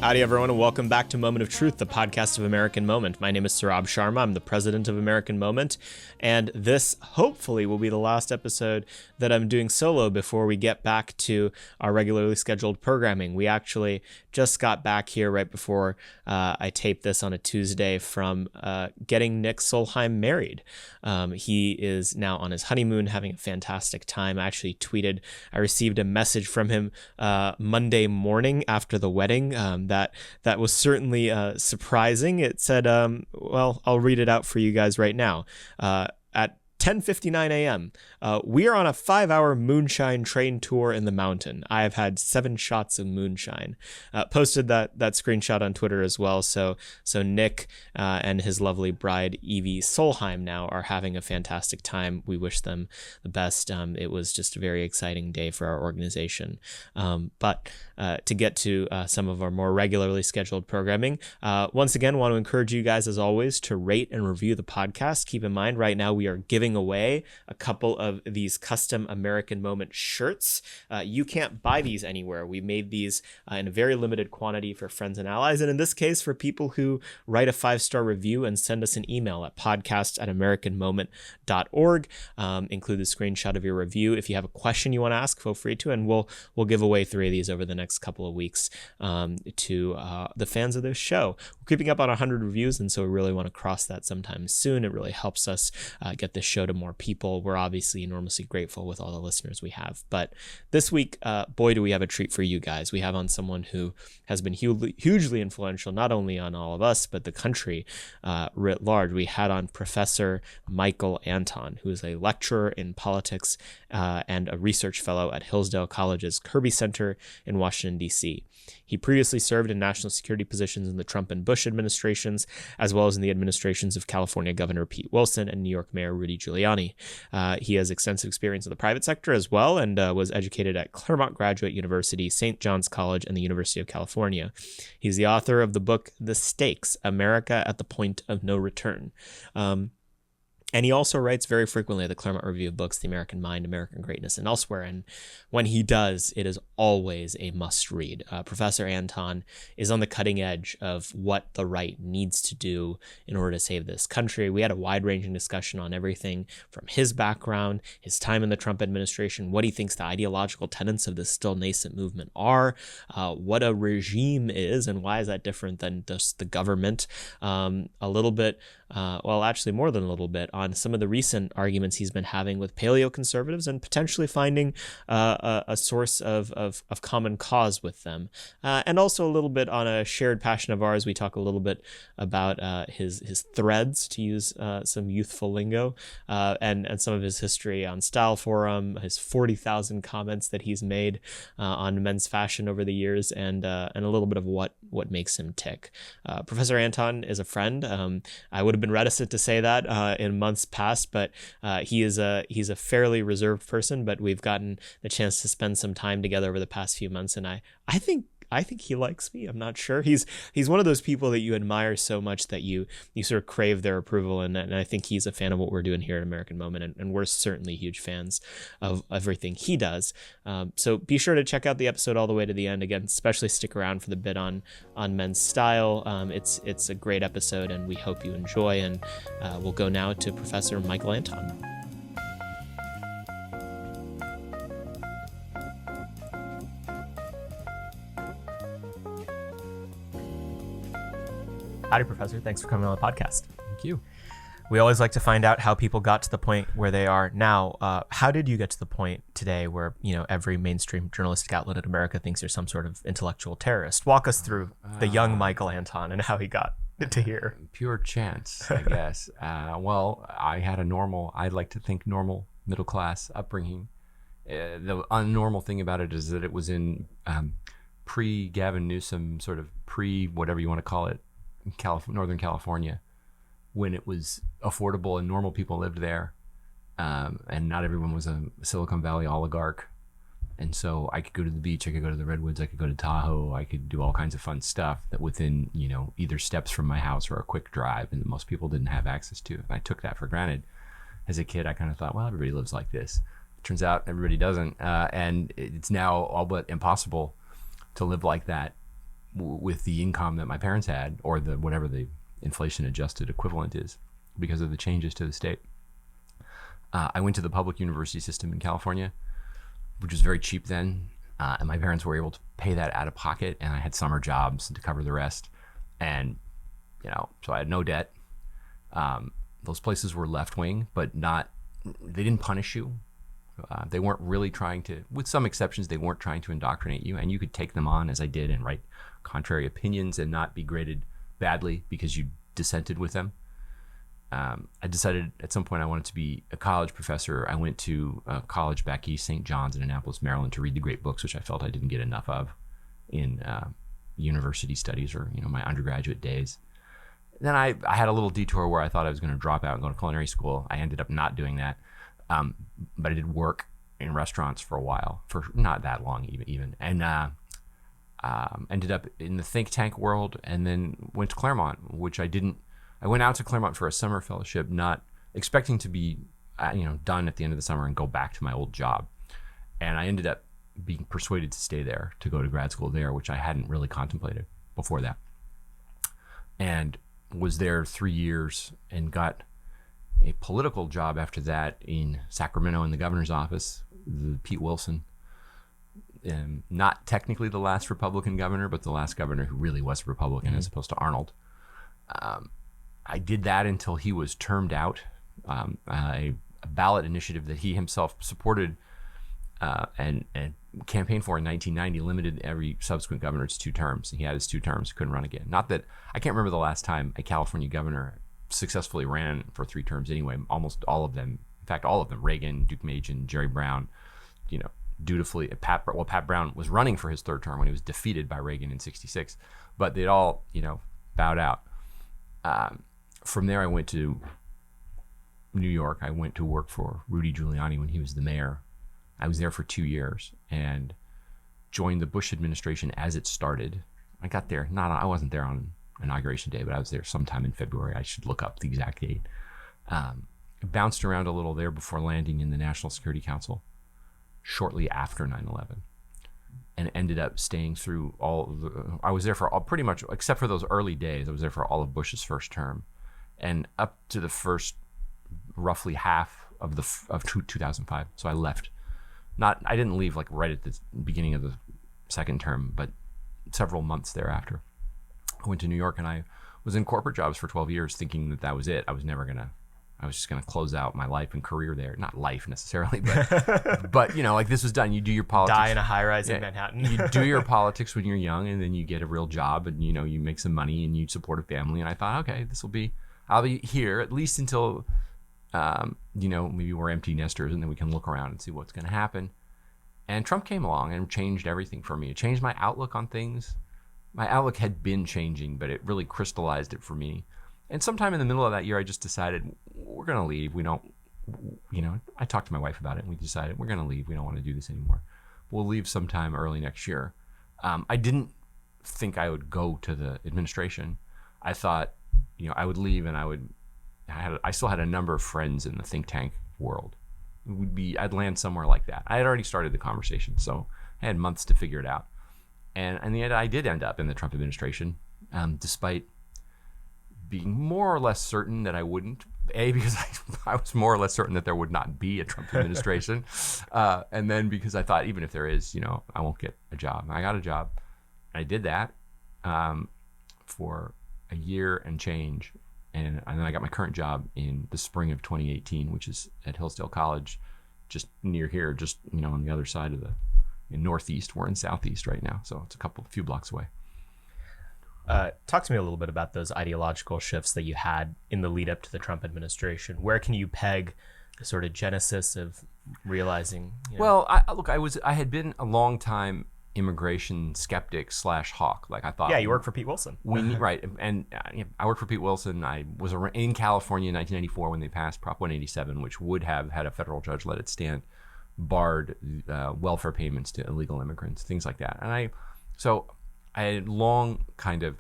Howdy, everyone, and welcome back to Moment of Truth, the podcast of American Moment. My name is Saurabh Sharma. I'm the president of American Moment, and this hopefully will be the last episode that I'm doing solo before we get back to our regularly scheduled programming. We actually just got back here right before I taped this on a Tuesday from getting Nick Solheim married. He is now on his honeymoon, having a fantastic time. I actually tweeted, I received a message from him Monday morning after the wedding. That was certainly surprising. It said, well, I'll read it out for you guys right now. At 10:59 a.m. We are on a 5-hour moonshine train tour in the mountain. I have had 7 shots of moonshine. Posted that screenshot on Twitter as well. So Nick and his lovely bride Evie Solheim now are having a fantastic time. We wish them the best. It was just a very exciting day for our organization. But to get to some of our more regularly scheduled programming, once again, want to encourage you guys as always to rate and review the podcast. Keep in mind, right now we are giving away a couple of these custom American Moment shirts. You can't buy these anywhere. We made these in a very limited quantity for friends and allies, and in this case for people who write a 5-star review and send us an email at podcast@americanmoment.org. Include the screenshot of your review. If you have a question you want to ask, feel free to, and we'll give away 3 of these over the next couple of weeks to the fans of this show. We're creeping up on 100 reviews, and so we really want to cross that sometime soon. It really helps us get this show to more people. We're obviously enormously grateful with all the listeners we have. But this week, boy, do we have a treat for you guys. We have on someone who has been hugely influential, not only on all of us, but the country writ large. We had on Professor Michael Anton, who is a lecturer in politics and a research fellow at Hillsdale College's Kirby Center in Washington, D.C. He previously served in national security positions in the Trump and Bush administrations, as well as in the administrations of California Governor Pete Wilson and New York Mayor Rudy Giuliani. He has extensive experience in the private sector as well, and was educated at Claremont Graduate University, St. John's College, and the University of California. He's the author of the book The Stakes: America at the Point of No Return. And he also writes very frequently at the Claremont Review of Books, The American Mind, American Greatness, and elsewhere. And when he does, it is always a must-read. Professor Anton is on the cutting edge of what the right needs to do in order to save this country. We had a wide-ranging discussion on everything from his background, his time in the Trump administration, what he thinks the ideological tenets of this still nascent movement are, what a regime is, and why is that different than just the government. A little bit, well, actually more than a little bit, on some of the recent arguments he's been having with paleoconservatives and potentially finding a source of common cause with them. And also a little bit on a shared passion of ours. We talk a little bit about his threads, to use some youthful lingo, and some of his history on Style Forum, his 40,000 comments that he's made on men's fashion over the years, and a little bit of what makes him tick. Professor Anton is a friend. I would have been reticent to say that in months past, but he's a fairly reserved person, but we've gotten the chance to spend some time together over the past few months, and I think he likes me. I'm not sure. He's one of those people that you admire so much that you sort of crave their approval, and I think he's a fan of what we're doing here at American Moment, and we're certainly huge fans of everything he does. So be sure to check out the episode all the way to the end. Again, especially stick around for the bit on men's style. It's a great episode, and we hope you enjoy. And we'll go now to Professor Michael Anton. Howdy, Professor. Thanks for coming on the podcast. Thank you. We always like to find out how people got to the point where they are now. How did you get to the point today where, every mainstream journalistic outlet in America thinks you're some sort of intellectual terrorist? Walk us through the young Michael Anton and how he got to here. Pure chance, I guess. Well, I had I'd like to think normal middle-class upbringing. The unnormal thing about it is that it was in pre-Gavin Newsom, sort of pre-whatever you want to call it, Northern California, when it was affordable and normal people lived there, and not everyone was a Silicon Valley oligarch. And so I could go to the beach, I could go to the Redwoods, I could go to Tahoe, I could do all kinds of fun stuff that within, either steps from my house or a quick drive, and that most people didn't have access to. And I took that for granted. As a kid, I kind of thought, well, everybody lives like this. Turns out everybody doesn't, and it's now all but impossible to live like that with the income that my parents had, or the whatever the inflation adjusted equivalent is, because of the changes to the state. I went to the public university system in California, which was very cheap then, and my parents were able to pay that out of pocket, and I had summer jobs to cover the rest, and so I had no debt. Those places were left-wing, but they didn't punish you. They weren't really trying to, with some exceptions, they weren't trying to indoctrinate you, and you could take them on, as I did, and write contrary opinions and not be graded badly because you dissented with them. I decided at some point I wanted to be a college professor. I went to a college back east, St. John's in Annapolis, Maryland, to read the great books, which I felt I didn't get enough of in university studies or my undergraduate days. Then I had a little detour where I thought I was going to drop out and go to culinary school. I ended up not doing that, but I did work in restaurants for a while, for not that long even, and ended up in the think tank world, and then went to Claremont, which I went out to Claremont for a summer fellowship, not expecting to be done at the end of the summer and go back to my old job, and I ended up being persuaded to stay there, to go to grad school there, which I hadn't really contemplated before that, and was there 3 years and got a political job after that in Sacramento in the governor's office, Pete Wilson. Not technically the last Republican governor, but the last governor who really was a Republican, as opposed to Arnold. I did that until he was termed out. A ballot initiative that he himself supported and campaigned for in 1990 limited every subsequent governor to 2 terms. He had his 2 terms, couldn't run again. Not that, I can't remember the last time a California governor successfully ran for 3 terms anyway. Almost all of them, in fact, all of them, Reagan, Duke Majan, Jerry Brown, dutifully, Pat Brown was running for his 3rd term when he was defeated by Reagan in 66, but they'd all, bowed out. From there, I went to New York. I went to work for Rudy Giuliani when he was the mayor. I was there for 2 years and joined the Bush administration as it started. I got there, I wasn't there on Inauguration Day, but I was there sometime in February. I should look up the exact date. Bounced around a little there before landing in the National Security Council shortly after 9/11, and ended up staying through I was there for pretty much, except for those early days, I was there for all of Bush's 1st term, and up to the first roughly half of 2005. So I left. I didn't leave like right at the beginning of the 2nd term, but several months thereafter. I went to New York, and I was in corporate jobs for 12 years thinking that was it. I was just gonna close out my life and career there. Not life necessarily, but but this was done. You do your politics. Die in a high-rise in Manhattan. You do your politics when you're young, and then you get a real job, and you make some money, and you support a family. And I thought, okay, I'll be here at least until maybe we're empty nesters, and then we can look around and see what's gonna happen. And Trump came along and changed everything for me. It changed my outlook on things. My outlook had been changing, but it really crystallized it for me. And sometime in the middle of that year, I just decided we're going to leave. We don't, I talked to my wife about it, and we decided we're going to leave. We don't want to do this anymore. We'll leave sometime early next year. I didn't think I would go to the administration. I thought, I would leave, and I still had a number of friends in the think tank world. I'd land somewhere like that. I had already started the conversation, so I had months to figure it out. And in the end, I did end up in the Trump administration, despite being more or less certain that I wouldn't. Because I was more or less certain that there would not be a Trump administration. And then because I thought, even if there is, I won't get a job. I got a job. I did that for a year and change. And then I got my current job in the spring of 2018, which is at Hillsdale College, just near here, just on the other side of in northeast. We're in southeast right now, so it's a few blocks away. Talk to me a little bit about those ideological shifts that you had in the lead up to the Trump administration. Where can you peg the sort of genesis of realizing? Well, I had been a long time immigration skeptic / hawk. Like I thought. Yeah, you worked for Pete Wilson. Right, and I worked for Pete Wilson. I was in California in 1994 when they passed Prop 187, which would have had a federal judge let it stand, barred welfare payments to illegal immigrants, things like that. And I had long kind of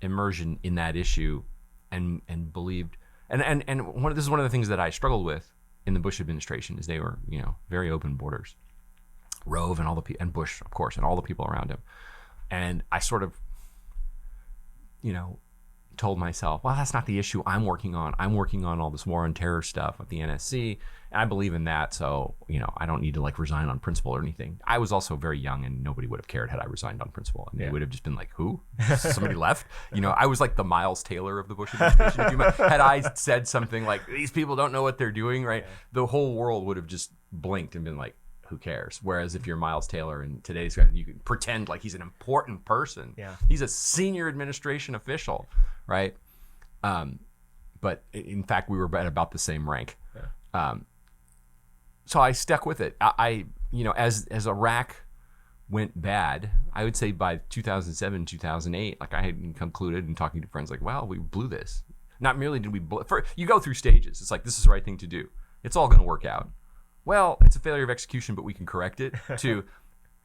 immersion in that issue, and believed, and this is one of the things that I struggled with in the Bush administration, is they were very open borders. Rove and and Bush, of course, and all the people around him. And I sort of told myself, well, that's not the issue I'm working on. I'm working on all this war on terror stuff with the NSC, and I believe in that, so I don't need to like resign on principle or anything. I was also very young, and nobody would have cared had I resigned on principle, and they would have just been like, who? Somebody left? I was like the Miles Taylor of the Bush administration. Had I said something like, these people don't know what they're doing, right? The whole world would have just blinked and been like, who cares? Whereas if you're Miles Taylor in today's guy, you can pretend like he's an important person. Yeah. He's a senior administration official, right? But in fact, we were at about the same rank. Yeah. So I stuck with it. As Iraq went bad, I would say by 2007, 2008, like I had concluded and talking to friends like, well, we blew this. Not merely did we you go through stages. It's like, this is the right thing to do. It's all going to work out. Well, it's a failure of execution, but we can correct it. To,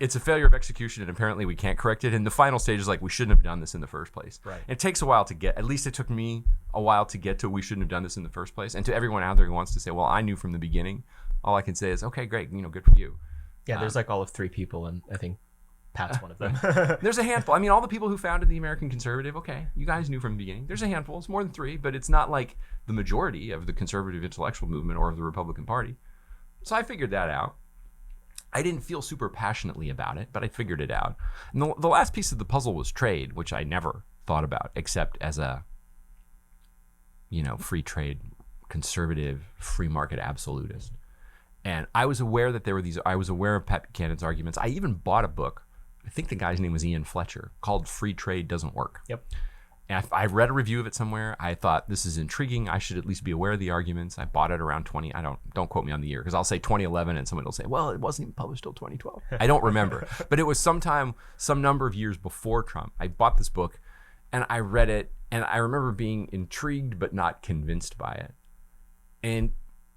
it's a failure of execution, and apparently we can't correct it. And the final stage is like, we shouldn't have done this in the first place. Right. It takes a while to get, at least it took me a while to get to we shouldn't have done this in the first place. And to everyone out there who wants to say, well, I knew from the beginning, all I can say is, okay, great, good for you. Yeah, there's like all of 3 people, and I think Pat's one of them. There's a handful. I mean, all the people who founded the American Conservative, okay, you guys knew from the beginning. There's a handful. It's more than 3, but it's not like the majority of the conservative intellectual movement or of the Republican Party. So I figured that out. I didn't feel super passionately about it, but I figured it out. And the last piece of the puzzle was trade, which I never thought about except as a, free trade, conservative, free market absolutist. And I was aware that I was aware of Pat Buchanan's arguments. I even bought a book, I think the guy's name was Ian Fletcher, called Free Trade Doesn't Work. Yep. And I read a review of it somewhere. I thought, this is intriguing. I should at least be aware of the arguments. I bought it around don't quote me on the year, because I'll say 2011 and somebody will say, well, it wasn't even published till 2012. I don't remember. But it was some number of years before Trump. I bought this book and I read it, and I remember being intrigued but not convinced by it. And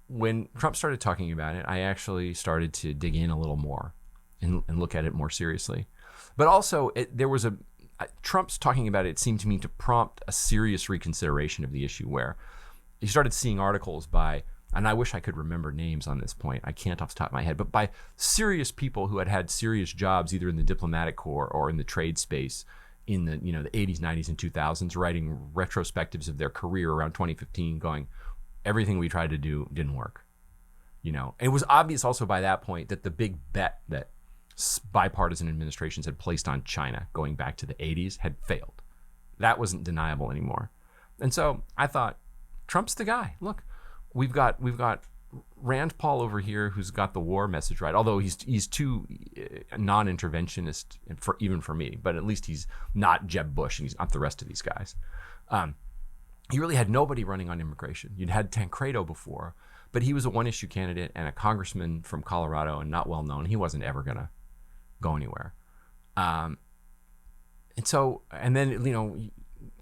when Trump started talking about it, I actually started to dig in a little more and look at it more seriously. But also, Trump's talking about it seemed to me to prompt a serious reconsideration of the issue, where you started seeing articles by, and I wish I could remember names on this point, I can't off the top of my head, but by serious people who had serious jobs either in the diplomatic corps or in the trade space in the the 80s, 90s, and 2000s, writing retrospectives of their career around 2015, going, everything we tried to do didn't work. It was obvious also by that point that the big bet that bipartisan administrations had placed on China going back to the 80s had failed. That wasn't deniable anymore. And so I thought, Trump's the guy. Look, we've got Rand Paul over here who's got the war message right, although he's too non-interventionist even for me, but at least he's not Jeb Bush and he's not the rest of these guys. He really had nobody running on immigration. You'd had Tancredo before, but he was a one-issue candidate and a congressman from Colorado and not well known. He wasn't ever going to go anywhere. And then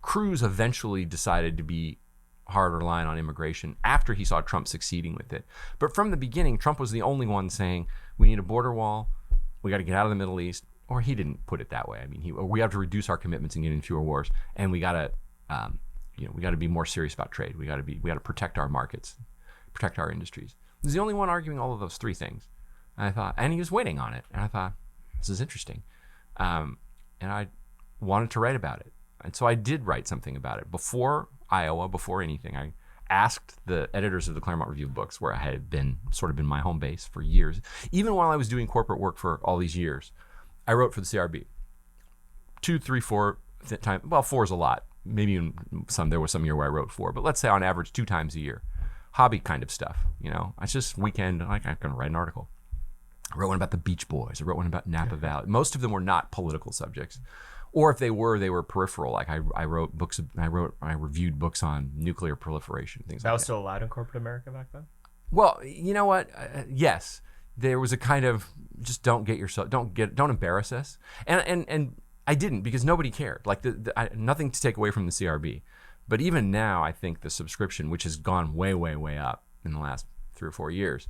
Cruz eventually decided to be harder line on immigration after he saw Trump succeeding with it. But from the beginning, Trump was the only one saying, we need a border wall, we got to get out of the Middle East, or he didn't put it that way. I mean, we have to reduce our commitments and get in fewer wars, and we got to be more serious about trade. We got to protect our markets, protect our industries. He's the only one arguing all of those 3 things. And I thought, and he was winning on it. And I thought, this is interesting. And I wanted to write about it. And so I did write something about it. Before Iowa, before anything, I asked the editors of the Claremont Review of Books, where I had been my home base for years. Even while I was doing corporate work for all these years, I wrote for the CRB. 2, 3, 4 times. Well, 4 is a lot. Maybe even there was some year where I wrote 4, but let's say on average 2 times a year. Hobby kind of stuff, It's just weekend, I'm going to write an article. I wrote one about the Beach Boys. I wrote one about Napa Valley. Most of them were not political subjects, or if they were peripheral. Like I wrote books. I reviewed books on nuclear proliferation, things like that. That was still allowed in corporate America back then? Well, you know what? Yes, there was a kind of just don't embarrass us, and I didn't, because nobody cared. Like nothing to take away from the CRB, but even now, I think the subscription, which has gone way, way, way up in the last 3 or 4 years,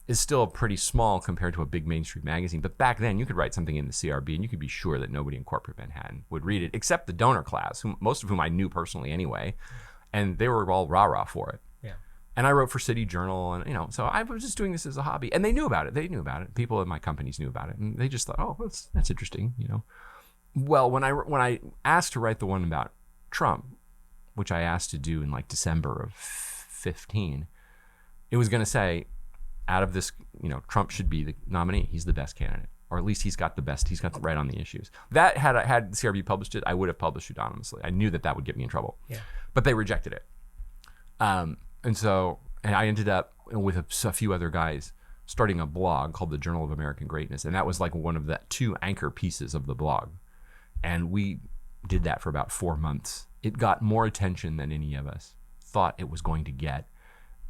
is still pretty small compared to a big mainstream magazine. But back then, you could write something in the CRB and you could be sure that nobody in corporate Manhattan would read it, except the donor class, most of whom I knew personally anyway, and they were all rah-rah for it. Yeah. And I wrote for City Journal, and so I was just doing this as a hobby, and they knew about it. They knew about it. People at my companies knew about it, and they just thought, oh, that's interesting, Well, when I asked to write the one about Trump, which I asked to do in like December of 15, it was going to say, out of this, Trump should be the nominee. He's the best candidate, or at least he's got the right on the issues. That had the CRB published it, I would have published pseudonymously. I knew that would get me in trouble. Yeah. But they rejected it. And I ended up with a few other guys starting a blog called the Journal of American Greatness. And that was like one of the 2 anchor pieces of the blog. And we did that for about 4 months. It got more attention than any of us thought it was going to get.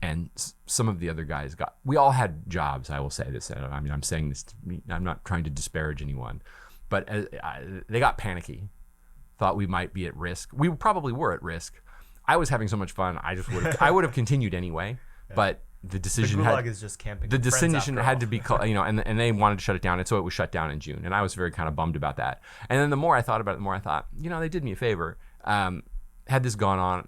And some of the other guys we all had jobs, I will say this. I mean, I'm saying this to me, I'm not trying to disparage anyone, but they got panicky, thought we might be at risk. We probably were at risk. I was having so much fun, I would have continued anyway, yeah. But the decision is just camping. The decision had to be, and they wanted to shut it down, and so it was shut down in June, and I was very kind of bummed about that. And then the more I thought about it, the more I thought, they did me a favor. Had this gone on,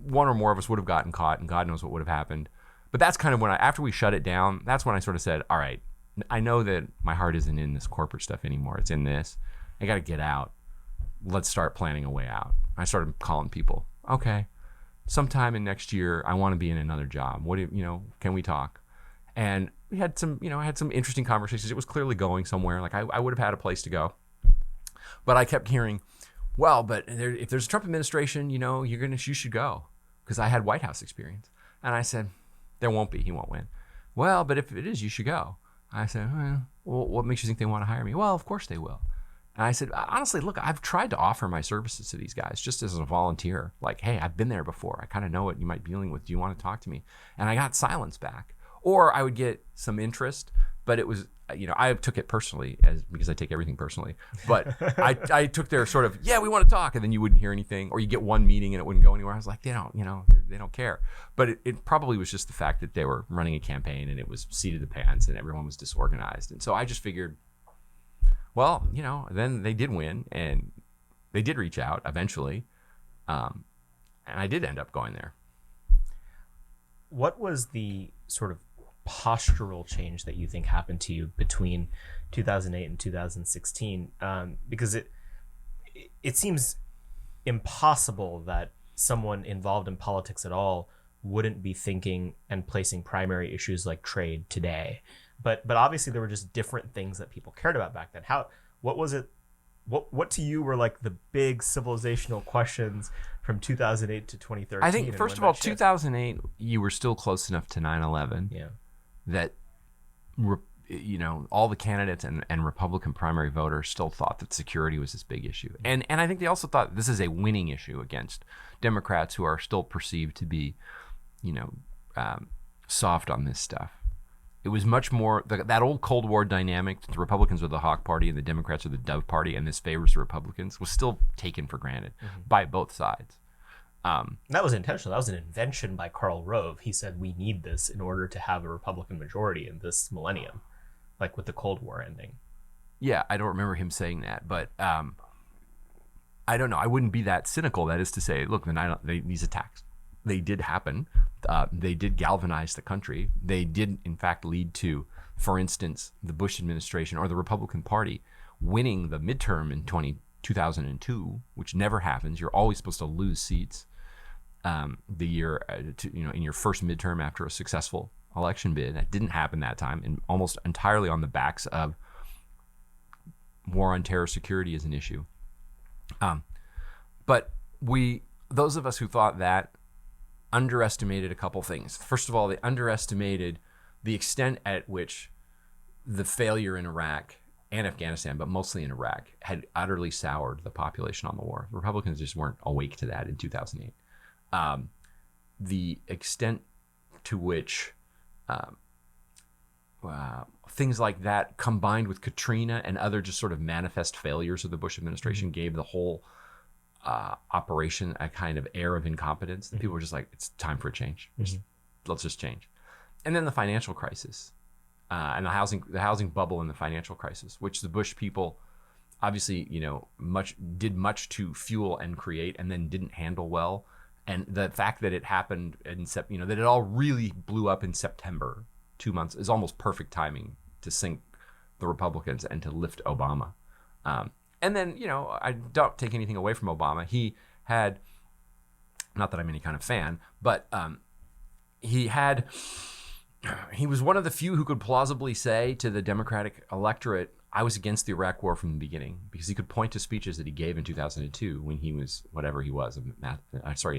one or more of us would have gotten caught, and God knows what would have happened. But that's kind of when after we shut it down, that's when I sort of said, all right, I know that my heart isn't in this corporate stuff anymore. It's in this. I got to get out. Let's start planning a way out. I started calling people. Okay, sometime in next year, I want to be in another job. Can we talk? And we had some interesting conversations. It was clearly going somewhere. Like I would have had a place to go. But I kept hearing, well, but if there's a Trump administration, you should go. Because I had White House experience. And I said, there won't be. He won't win. Well, but if it is, you should go. I said, well, what makes you think they want to hire me? Well, of course they will. And I said, honestly, look, I've tried to offer my services to these guys just as a volunteer. Like, hey, I've been there before. I kind of know what you might be dealing with. Do you want to talk to me? And I got silence back. Or I would get some interest, but it was, I took it personally because I take everything personally. But I took their sort of, yeah, we want to talk. And then you wouldn't hear anything, or you get one meeting and it wouldn't go anywhere. I was like, they don't care. But it probably was just the fact that they were running a campaign and it was seat of the pants and everyone was disorganized. And so I just figured, well, then they did win and they did reach out eventually. And I did end up going there. What was the sort of postural change that you think happened to you between 2008 and 2016? Because it seems impossible that someone involved in politics at all wouldn't be thinking and placing primary issues like trade today. But obviously there were just different things that people cared about back then. What was it? What to you were like the big civilizational questions from 2008 to 2013? I think first of all, 2008, you were still close enough to 9/11. Yeah. That all the candidates and Republican primary voters still thought that security was this big issue. And I think they also thought this is a winning issue against Democrats who are still perceived to be, soft on this stuff. It was much more that old Cold War dynamic. The Republicans are the hawk party and the Democrats are the dove party, and this favors the Republicans, was still taken for granted by both sides. That was intentional. That was an invention by Karl Rove. He said we need this in order to have a Republican majority in this millennium, like with the Cold War ending. Yeah, I don't remember him saying that, but I don't know. I wouldn't be that cynical. That is to say, look, these attacks, they did happen. They did galvanize the country. They did, in fact, lead to, for instance, the Bush administration or the Republican Party winning the midterm in 2002, which never happens. You're always supposed to lose seats the year in your first midterm after a successful election bid. That didn't happen that time, and almost entirely on the backs of war on terror security as an issue. But those of us who thought that, underestimated a couple things. First of all, they underestimated the extent at which the failure in Iraq and Afghanistan, but mostly in Iraq, had utterly soured the population on the war. The Republicans just weren't awake to that in 2008. The extent to which things like that, combined with Katrina and other just sort of manifest failures of the Bush administration, gave the whole operation a kind of air of incompetence. People were just like, it's time for a change. Let's just change. And then the financial crisis and the housing bubble and the financial crisis, which the Bush people obviously, did much to fuel and create and then didn't handle well. And the fact that it happened that it all really blew up in September, 2 months, is almost perfect timing to sink the Republicans and to lift Obama. And then, I don't take anything away from Obama. He had Not that I'm any kind of fan, but he was one of the few who could plausibly say to the Democratic electorate, I was against the Iraq War from the beginning, because he could point to speeches that he gave in 2002 when he was whatever he was, an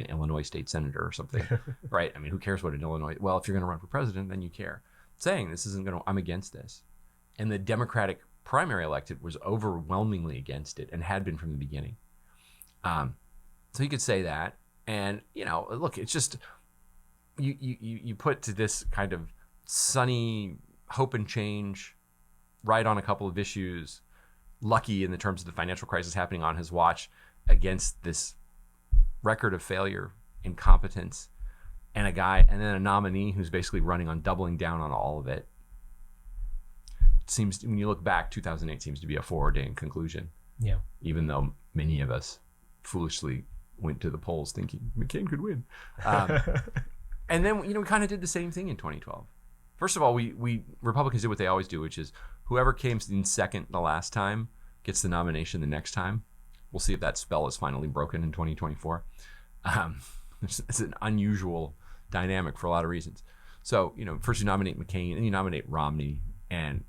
Illinois state senator or something, right? I mean, who cares what an Illinois? Well, if you're going to run for president, then you care. Saying this isn't going to, I'm against this. And the Democratic primary elected was overwhelmingly against it and had been from the beginning. So you could say that. And, look, it's just, you put to this kind of sunny hope and change, right on a couple of issues, lucky in the terms of the financial crisis happening on his watch, against this record of failure, incompetence, and then a nominee who's basically running on doubling down on all of it. Seems, when you look back, 2008 seems to be a foreordained conclusion. Yeah. Even though many of us foolishly went to the polls thinking McCain could win. And then, we kind of did the same thing in 2012. First of all, we Republicans did what they always do, which is whoever came in second the last time gets the nomination the next time. We'll see if that spell is finally broken in 2024. It's an unusual dynamic for a lot of reasons. So, first you nominate McCain, and you nominate Romney, and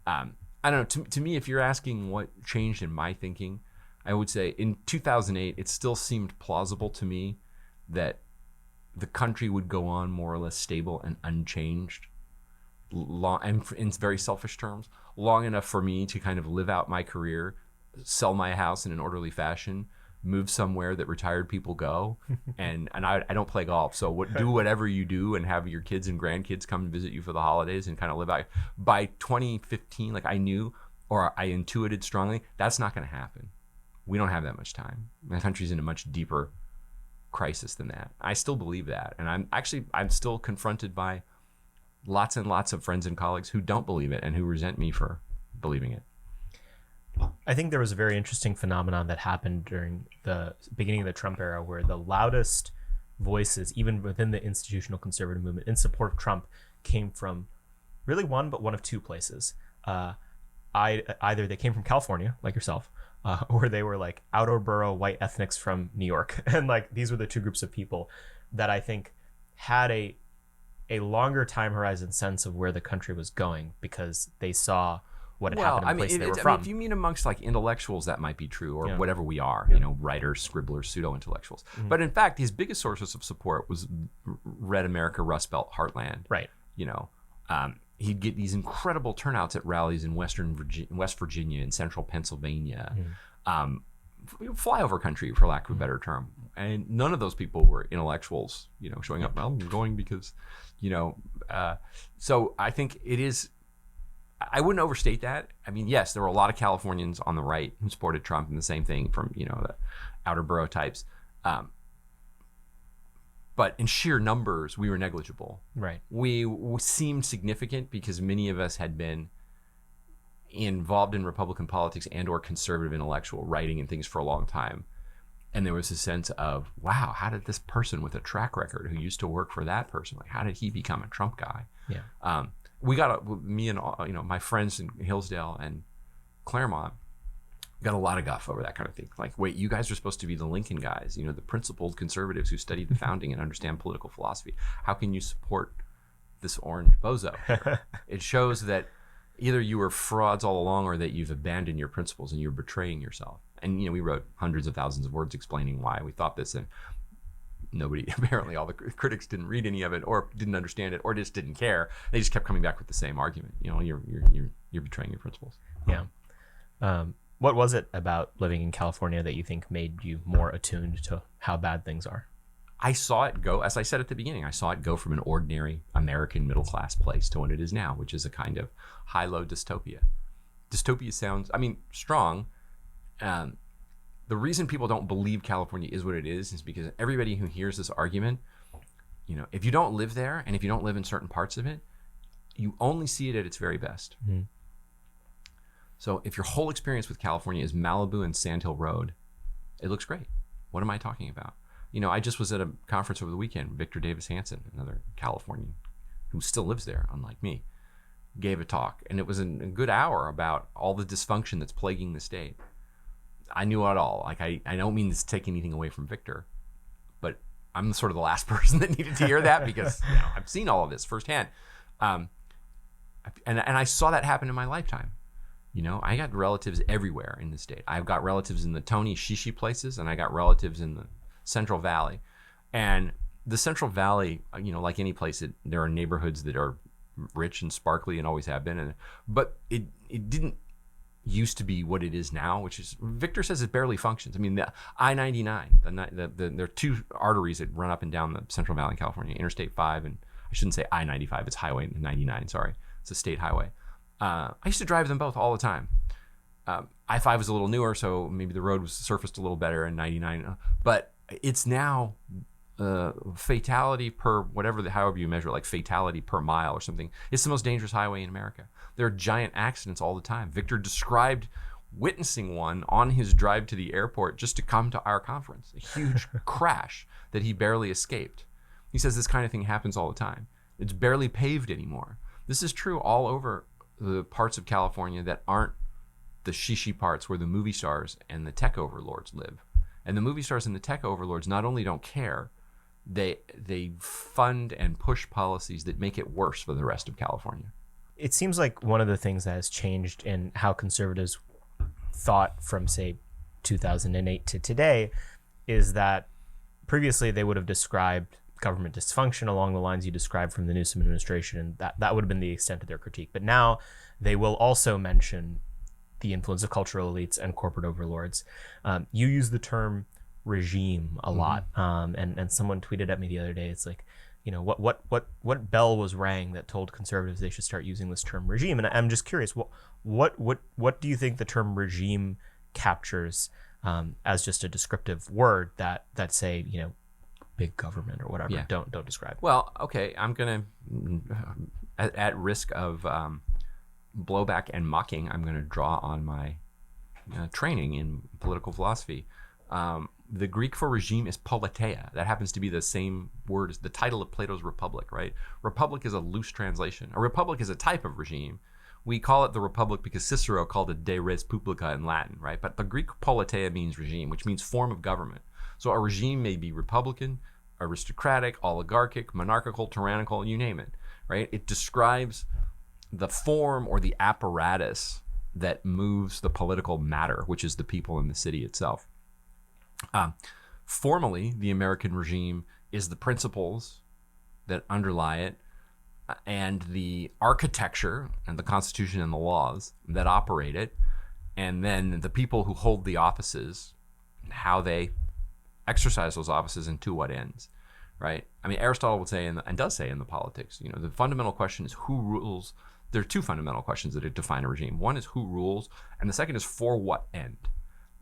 I don't know. To me, if you're asking what changed in my thinking, I would say in 2008, it still seemed plausible to me that the country would go on more or less stable and unchanged, and in very selfish terms, long enough for me to kind of live out my career, sell my house in an orderly fashion, move somewhere that retired people go, and I don't play golf, so do whatever you do and have your kids and grandkids come and visit you for the holidays and kind of live out. By 2015, like I knew, or I intuited strongly, that's not going to happen. We don't have that much time. My country's in a much deeper crisis than that. I still believe that, and I'm still confronted by lots and lots of friends and colleagues who don't believe it and who resent me for believing it. I think there was a very interesting phenomenon that happened during the beginning of the Trump era, where the loudest voices, even within the institutional conservative movement in support of Trump, came from really one of two places. Either they came from California, like yourself, or they were like outer borough white ethnics from New York. And like these were the two groups of people that I think had a longer time horizon sense of where the country was going, because they saw what had happened in the place they were from. If you mean amongst like intellectuals, that might be true, or whatever we are, writers, scribblers, pseudo-intellectuals. Mm-hmm. But in fact, his biggest sources of support was Red America, Rust Belt, Heartland. Right. He'd get these incredible turnouts at rallies in West Virginia and Central Pennsylvania, flyover country, for lack of a better term. And none of those people were intellectuals, showing up. Well, I'm going because, so I think it is. I wouldn't overstate that. I mean, yes, there were a lot of Californians on the right who supported Trump, and the same thing from, the outer borough types. But in sheer numbers, we were negligible. Right. We seemed significant because many of us had been involved in Republican politics and or conservative intellectual writing and things for a long time. And there was a sense of, wow, how did this person with a track record who used to work for that person, like how did he become a Trump guy? Yeah. We got me and my friends in Hillsdale and Claremont got a lot of guff over that kind of thing. Like, wait, you guys are supposed to be the Lincoln guys, the principled conservatives who studied the founding and understand political philosophy. How can you support this orange bozo? It shows that either you were frauds all along, or that you've abandoned your principles and you're betraying yourself. And we wrote hundreds of thousands of words explaining why we thought this, and nobody, apparently all the critics didn't read any of it, or didn't understand it, or just didn't care. They just kept coming back with the same argument. You're betraying your principles. Yeah. What was it about living in California that you think made you more attuned to how bad things are? I saw it go, as I said at the beginning, I saw it go from an ordinary American middle-class place to what it is now, which is a kind of high-low dystopia. Dystopia sounds, strong. The reason people don't believe California is what it is because everybody who hears this argument, if you don't live there, and if you don't live in certain parts of it, you only see it at its very best. Mm-hmm. So if your whole experience with California is Malibu and Sand Hill Road, it looks great. What am I talking about? I just was at a conference over the weekend. Victor Davis Hanson, another Californian who still lives there, unlike me, gave a talk. And it was a good hour about all the dysfunction that's plaguing the state. I knew it all. Like I don't mean to take anything away from Victor, but I'm sort of the last person that needed to hear that because I've seen all of this firsthand. And I saw that happen in my lifetime. I got relatives everywhere in the state. I've got relatives in the Tony Shishi places, and I got relatives in the Central Valley. And the Central Valley, like any place, there are neighborhoods that are rich and sparkly and always have been. But it didn't used to be what it is now, which is, Victor says it barely functions. I mean, the I-99, there are two arteries that run up and down the Central Valley in California, Interstate 5, and I shouldn't say I-95, it's Highway 99, sorry. It's a state highway. I used to drive them both all the time. I-5 was a little newer, so maybe the road was surfaced a little better in 99, but it's now fatality per whatever, however you measure it, like fatality per mile or something. It's the most dangerous highway in America. There are giant accidents all the time. Victor described witnessing one on his drive to the airport just to come to our conference, a huge crash that he barely escaped. He says this kind of thing happens all the time. It's barely paved anymore. This is true all over the parts of California that aren't the shishi parts where the movie stars and the tech overlords live. And the movie stars and the tech overlords not only don't care, they fund and push policies that make it worse for the rest of California. It seems like one of the things that has changed in how conservatives thought from, say, 2008 to today is that previously they would have described government dysfunction along the lines you described from the Newsom administration, and that would have been the extent of their critique. But now they will also mention the influence of cultural elites and corporate overlords. You use the term regime a lot, and someone tweeted at me the other day. It's like, what bell was rang that told conservatives they should start using this term regime? And I'm just curious, what do you think the term regime captures as just a descriptive word that say big government or whatever don't describe? Well, okay, I'm gonna at risk of blowback and mocking, I'm gonna draw on my training in political philosophy. The Greek for regime is politeia. That happens to be the same word as the title of Plato's Republic, right? Republic is a loose translation. A republic is a type of regime. We call it the Republic because Cicero called it de res publica in Latin, right? But the Greek politeia means regime, which means form of government. So a regime may be republican, aristocratic, oligarchic, monarchical, tyrannical, you name it, right? It describes the form or the apparatus that moves the political matter, which is the people in the city itself. Formally, the American regime is the principles that underlie it and the architecture and the Constitution and the laws that operate it, and then the people who hold the offices, how they exercise those offices and to what ends, right? I mean, Aristotle would say, and does say in the Politics, the fundamental question is who rules. There are two fundamental questions that define a regime. One is who rules, and the second is for what end.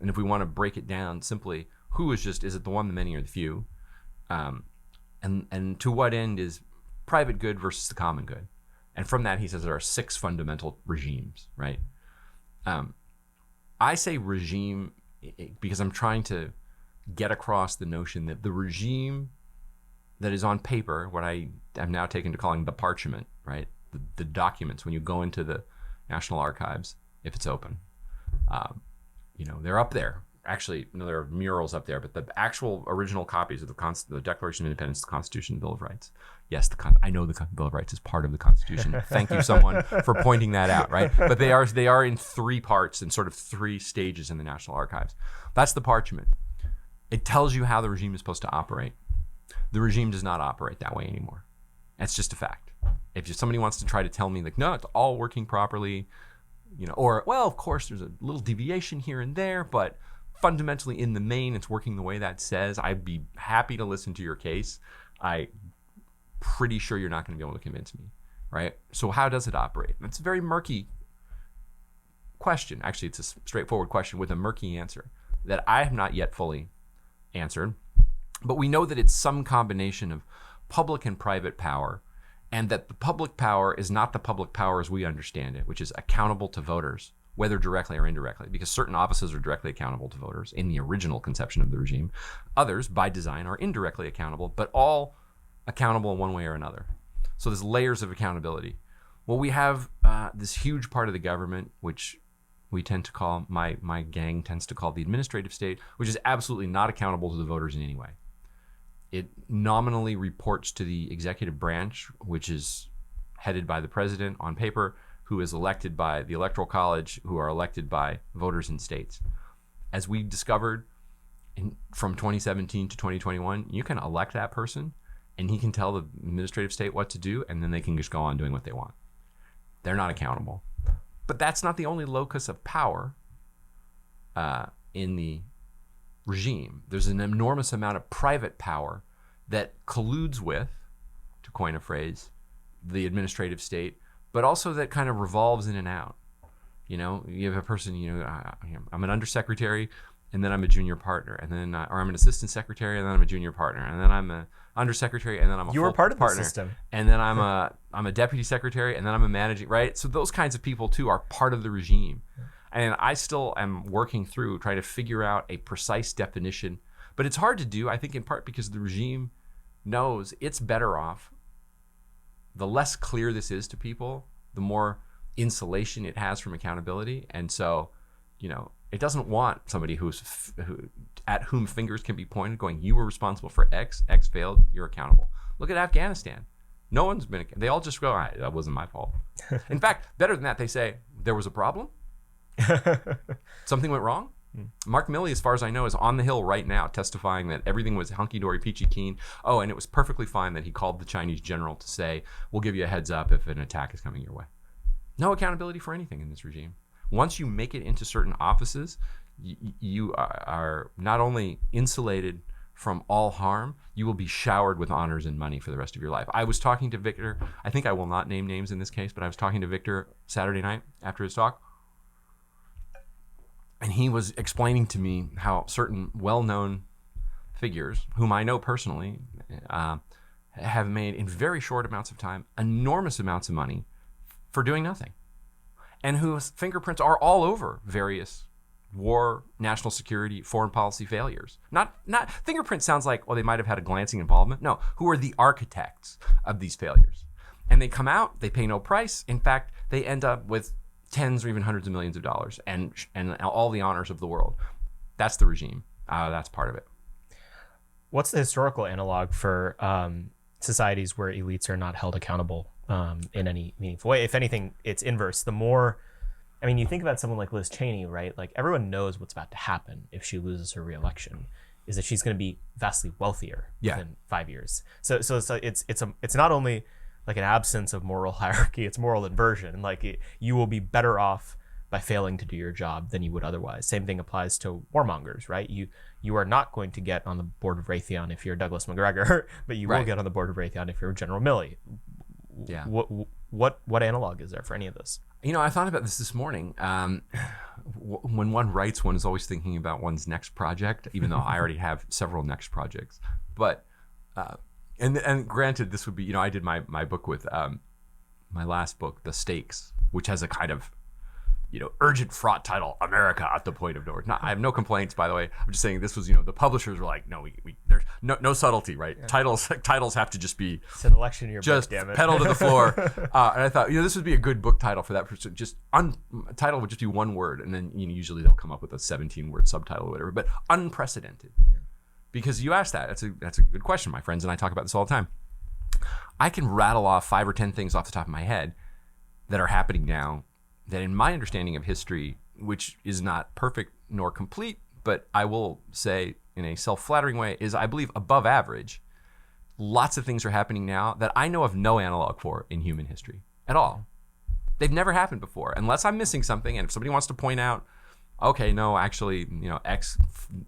And if we want to break it down simply, who is it the one, the many, or the few? And to what end is private good versus the common good? And from that, he says there are 6 fundamental regimes, right? I say regime because I'm trying to get across the notion that the regime that is on paper, what I am now taken to calling the parchment, right? The documents, when you go into the National Archives, if it's open, they're up there. Actually, there are murals up there, but the actual original copies of the Declaration of Independence, the Constitution, the Bill of Rights. Yes, I know the Bill of Rights is part of the Constitution. Thank you, someone, for pointing that out, right? But they are in 3 parts and sort of 3 stages in the National Archives. That's the parchment. It tells you how the regime is supposed to operate. The regime does not operate that way anymore. That's just a fact. If somebody wants to try to tell me, like, no, it's all working properly, or, well, of course, there's a little deviation here and there, but fundamentally, in the main, it's working the way that says, I'd be happy to listen to your case. I'm pretty sure you're not going to be able to convince me, right? So how does it operate? It's a very murky question. Actually, it's a straightforward question with a murky answer that I have not yet fully answered. But we know that it's some combination of public and private power, and that the public power is not the public power as we understand it, which is accountable to voters, whether directly or indirectly, because certain offices are directly accountable to voters in the original conception of the regime. Others, by design, are indirectly accountable, but all accountable in one way or another. So there's layers of accountability. Well, we have this huge part of the government, which we tend to call, my gang tends to call the administrative state, which is absolutely not accountable to the voters in any way. It nominally reports to the executive branch, which is headed by the president on paper, who is elected by the Electoral College, who are elected by voters in states. As we discovered from 2017 to 2021, you can elect that person and he can tell the administrative state what to do, and then they can just go on doing what they want. They're not accountable. But that's not the only locus of power in the regime. There's an enormous amount of private power that colludes with, to coin a phrase, the administrative state, but also that kind of revolves in and out. You know, you have a person, I'm an undersecretary, and then I'm a junior partner, and then or I'm an assistant secretary, and then I'm a junior partner, and then I'm an undersecretary, and then I'm a you were part of partner, the system, and then I'm a deputy secretary, and then I'm a managing, right? So those kinds of people too are part of the regime, and I still am working through trying to figure out a precise definition, but it's hard to do. I think in part because the regime knows it's better off. The less clear this is to people, the more insulation it has from accountability, and so, it doesn't want somebody at whom fingers can be pointed going, you were responsible for X failed, you're accountable. Look at Afghanistan. No one's been, they all just go, that wasn't my fault. In fact, better than that, they say, there was a problem. Something went wrong. Mark Milley, as far as I know, is on the Hill right now testifying that everything was hunky-dory, peachy keen. Oh, and it was perfectly fine that he called the Chinese general to say, we'll give you a heads up if an attack is coming your way. No accountability for anything in this regime. Once you make it into certain offices, you are not only insulated from all harm, you will be showered with honors and money for the rest of your life. I was talking to Victor. I think I will not name names in this case, but I was talking to Victor Saturday night after his talk. And he was explaining to me how certain well-known figures, whom I know personally, have made in very short amounts of time enormous amounts of money for doing nothing, and whose fingerprints are all over various war, national security, foreign policy failures. Not fingerprint sounds like, well, they might have had a glancing involvement. No, who are the architects of these failures? And they come out, they pay no price. In fact, they end up with tens or even hundreds of millions of dollars and all the honors of the world. That's the regime. That's part of it. What's the historical analog for societies where elites are not held accountable in any meaningful way? If anything, it's inverse. The more, you think about someone like Liz Cheney, right? Like, everyone knows what's about to happen if she loses her reelection, is that she's going to be vastly wealthier within 5 years. So it's not only like an absence of moral hierarchy, it's moral inversion. Like, you will be better off by failing to do your job than you would otherwise. Same thing applies to warmongers, right? You are not going to get on the board of Raytheon if you're Douglas McGregor, but you will get on the board of Raytheon if you're General Milley. Yeah. What analog is there for any of this? I thought about this morning. When one writes, one is always thinking about one's next project, even though I already have several next projects. But and granted, this would be, I did my book with my last book, The Stakes, which has a kind of urgent, fraught title, America at the Point of No Return. I have no complaints, by the way. I'm just saying this was, the publishers were like, no, there's no subtlety, right? Yeah. Titles have to just be, it's an election year just book, damn it. pedal to the floor. And I thought, this would be a good book title for that person. Title would just be one word, and then usually they'll come up with a 17-word subtitle or whatever. But unprecedented, because you asked that. That's a good question, my friends, and I talk about this all the time. I can rattle off 5 or 10 things off the top of my head that are happening now, that in my understanding of history, which is not perfect nor complete, but I will say in a self-flattering way, is, I believe, above average. Lots of things are happening now that I know of no analog for in human history at all. They've never happened before, unless I'm missing something. And if somebody wants to point out, okay, no, actually, X,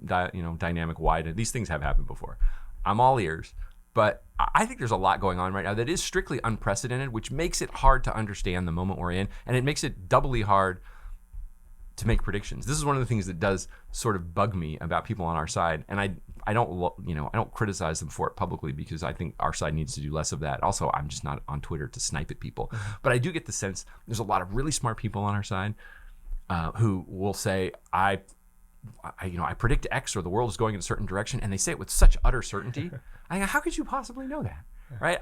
dynamic Y, these things have happened before, I'm all ears. But I think there's a lot going on right now that is strictly unprecedented, which makes it hard to understand the moment we're in, and it makes it doubly hard to make predictions. This is one of the things that does sort of bug me about people on our side, and I don't criticize them for it publicly, because I think our side needs to do less of that. Also, I'm just not on Twitter to snipe at people, but I do get the sense there's a lot of really smart people on our side who will say, I predict X, or the world is going in a certain direction, and they say it with such utter certainty. How could you possibly know that, right?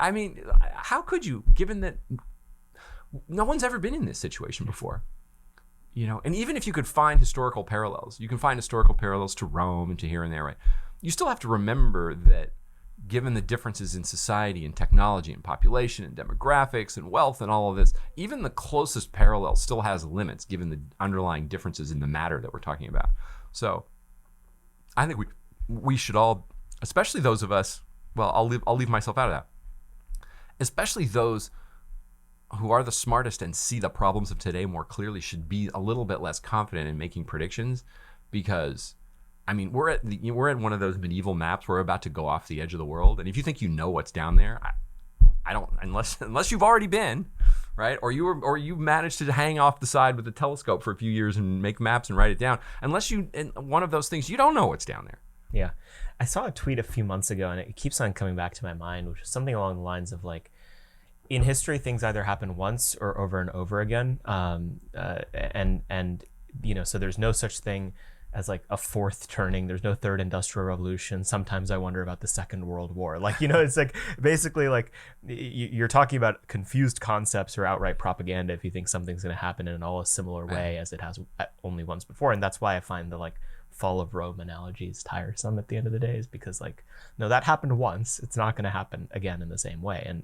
How could you, given that no one's ever been in this situation before? and even if you could find historical parallels, you can find historical parallels to Rome and to here and there, right? You still have to remember that given the differences in society and technology and population and demographics and wealth and all of this, even the closest parallel still has limits given the underlying differences in the matter that we're talking about. So I think we should all, especially those of us, well, I'll leave myself out of that, especially those who are the smartest and see the problems of today more clearly, should be a little bit less confident in making predictions, because I mean, we're at one of those medieval maps. We're about to go off the edge of the world, and if you think you know what's down there, I don't, unless you've already been, right? Or you managed to hang off the side with a telescope for a few years and make maps and write it down. Unless you, in one of those things, you don't know what's down there. Yeah, I saw a tweet a few months ago, and it keeps on coming back to my mind, which is something along the lines of like, in history, things either happen once or over and over again, and so there's no such thing as like a fourth turning. There's no third industrial revolution. Sometimes I wonder about the Second World War. Like, it's like basically like you're talking about confused concepts or outright propaganda if you think something's going to happen in all a similar way as it has only once before. And that's why I find the like fall of Rome analogies tiresome at the end of the day, is because like, no, that happened once. It's not going to happen again in the same way. And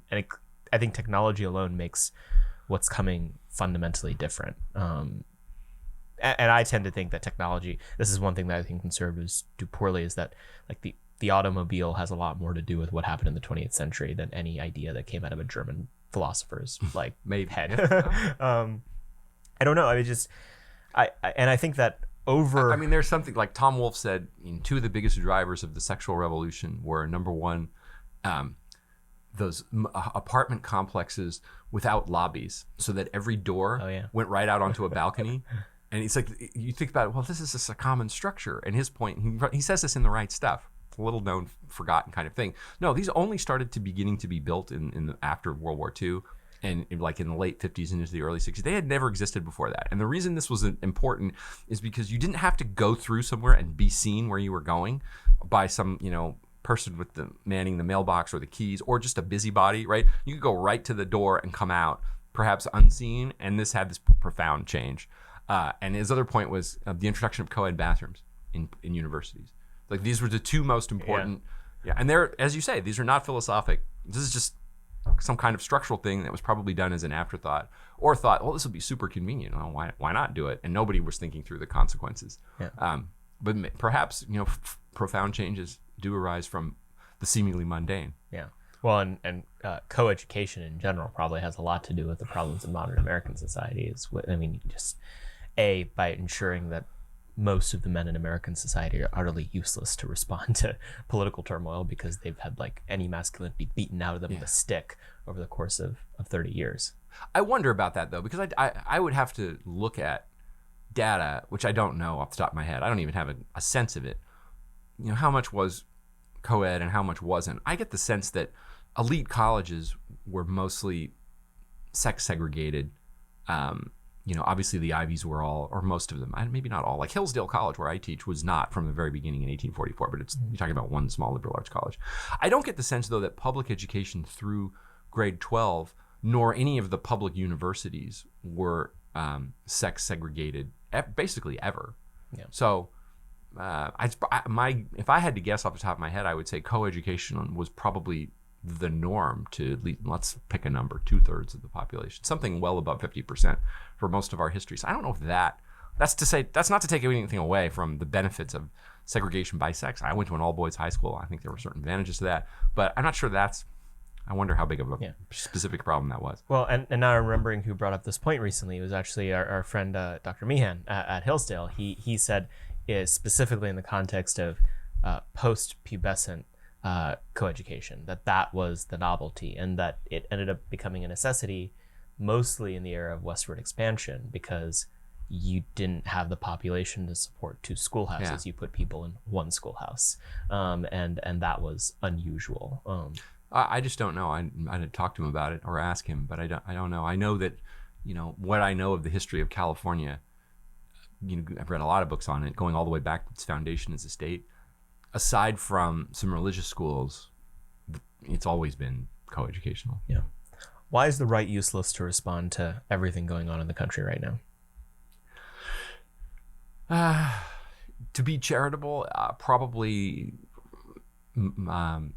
I think technology alone makes what's coming fundamentally different. And I tend to think that technology, this is one thing that I think conservatives do poorly, is that like the automobile has a lot more to do with what happened in the 20th century than any idea that came out of a German philosopher's like head. I don't know. I mean, I think that I mean, there's something like Tom Wolfe said, two of the biggest drivers of the sexual revolution were, number one, those apartment complexes without lobbies, so that every door went right out onto a balcony. And it's like, you think about it, well, this is just a common structure. And his point, he says this in The Right Stuff, it's a little known, forgotten kind of thing. No, these only started beginning to be built after World War II, and like in the late 50s and into the early 60s. They had never existed before that. And the reason this was important is because you didn't have to go through somewhere and be seen where you were going by some, person with manning the mailbox or the keys, or just a busybody, right? You could go right to the door and come out, perhaps unseen, and this had this profound change. And his other point was the introduction of co-ed bathrooms in universities. Like, these were the two most important. Yeah. And they're, as you say, these are not philosophic. This is just some kind of structural thing that was probably done as an afterthought, or thought, well, this will be super convenient. Well, why not do it? And nobody was thinking through the consequences. Yeah. But perhaps, profound changes do arise from the seemingly mundane. Yeah. Well, and co-education in general probably has a lot to do with the problems in modern American society. Just by ensuring that most of the men in American society are utterly useless to respond to political turmoil, because they've had like any masculinity beaten out of them with a stick over the course of 30 years. I wonder about that, though, because I would have to look at data, which I don't know off the top of my head. I don't even have a sense of it. How much was co-ed and how much wasn't. I get the sense that elite colleges were mostly sex segregated. Obviously the Ivies were all, or most of them, maybe not all, like Hillsdale College, where I teach, was not from the very beginning in 1844, but you're talking about one small liberal arts college. I don't get the sense, though, that public education through grade 12, nor any of the public universities were sex segregated, basically ever. Yeah. So if I had to guess off the top of my head, I would say co-education was probably the norm to, let's pick a number, 2/3 of the population, something well above 50% for most of our history. So I don't know if that's not to take anything away from the benefits of segregation by sex. I went to an all-boys high school. I think there were certain advantages to that, but I'm not sure I wonder how big of a specific problem that was. Well, and now I'm remembering who brought up this point recently. It was actually our friend, Dr. Meehan at Hillsdale. He said, specifically in the context of post-pubescent coeducation, that was the novelty, and that it ended up becoming a necessity mostly in the era of westward expansion, because you didn't have the population to support two schoolhouses. You put people in one schoolhouse, and that was unusual. I just don't know. I'd talk to him about it or ask him, but I don't know. I know that what I know of the history of California. I've read a lot of books on it, going all the way back to its foundation as a state. Aside from some religious schools, it's always been coeducational. Yeah. Why is the right useless to respond to everything going on in the country right now? To be charitable, probably the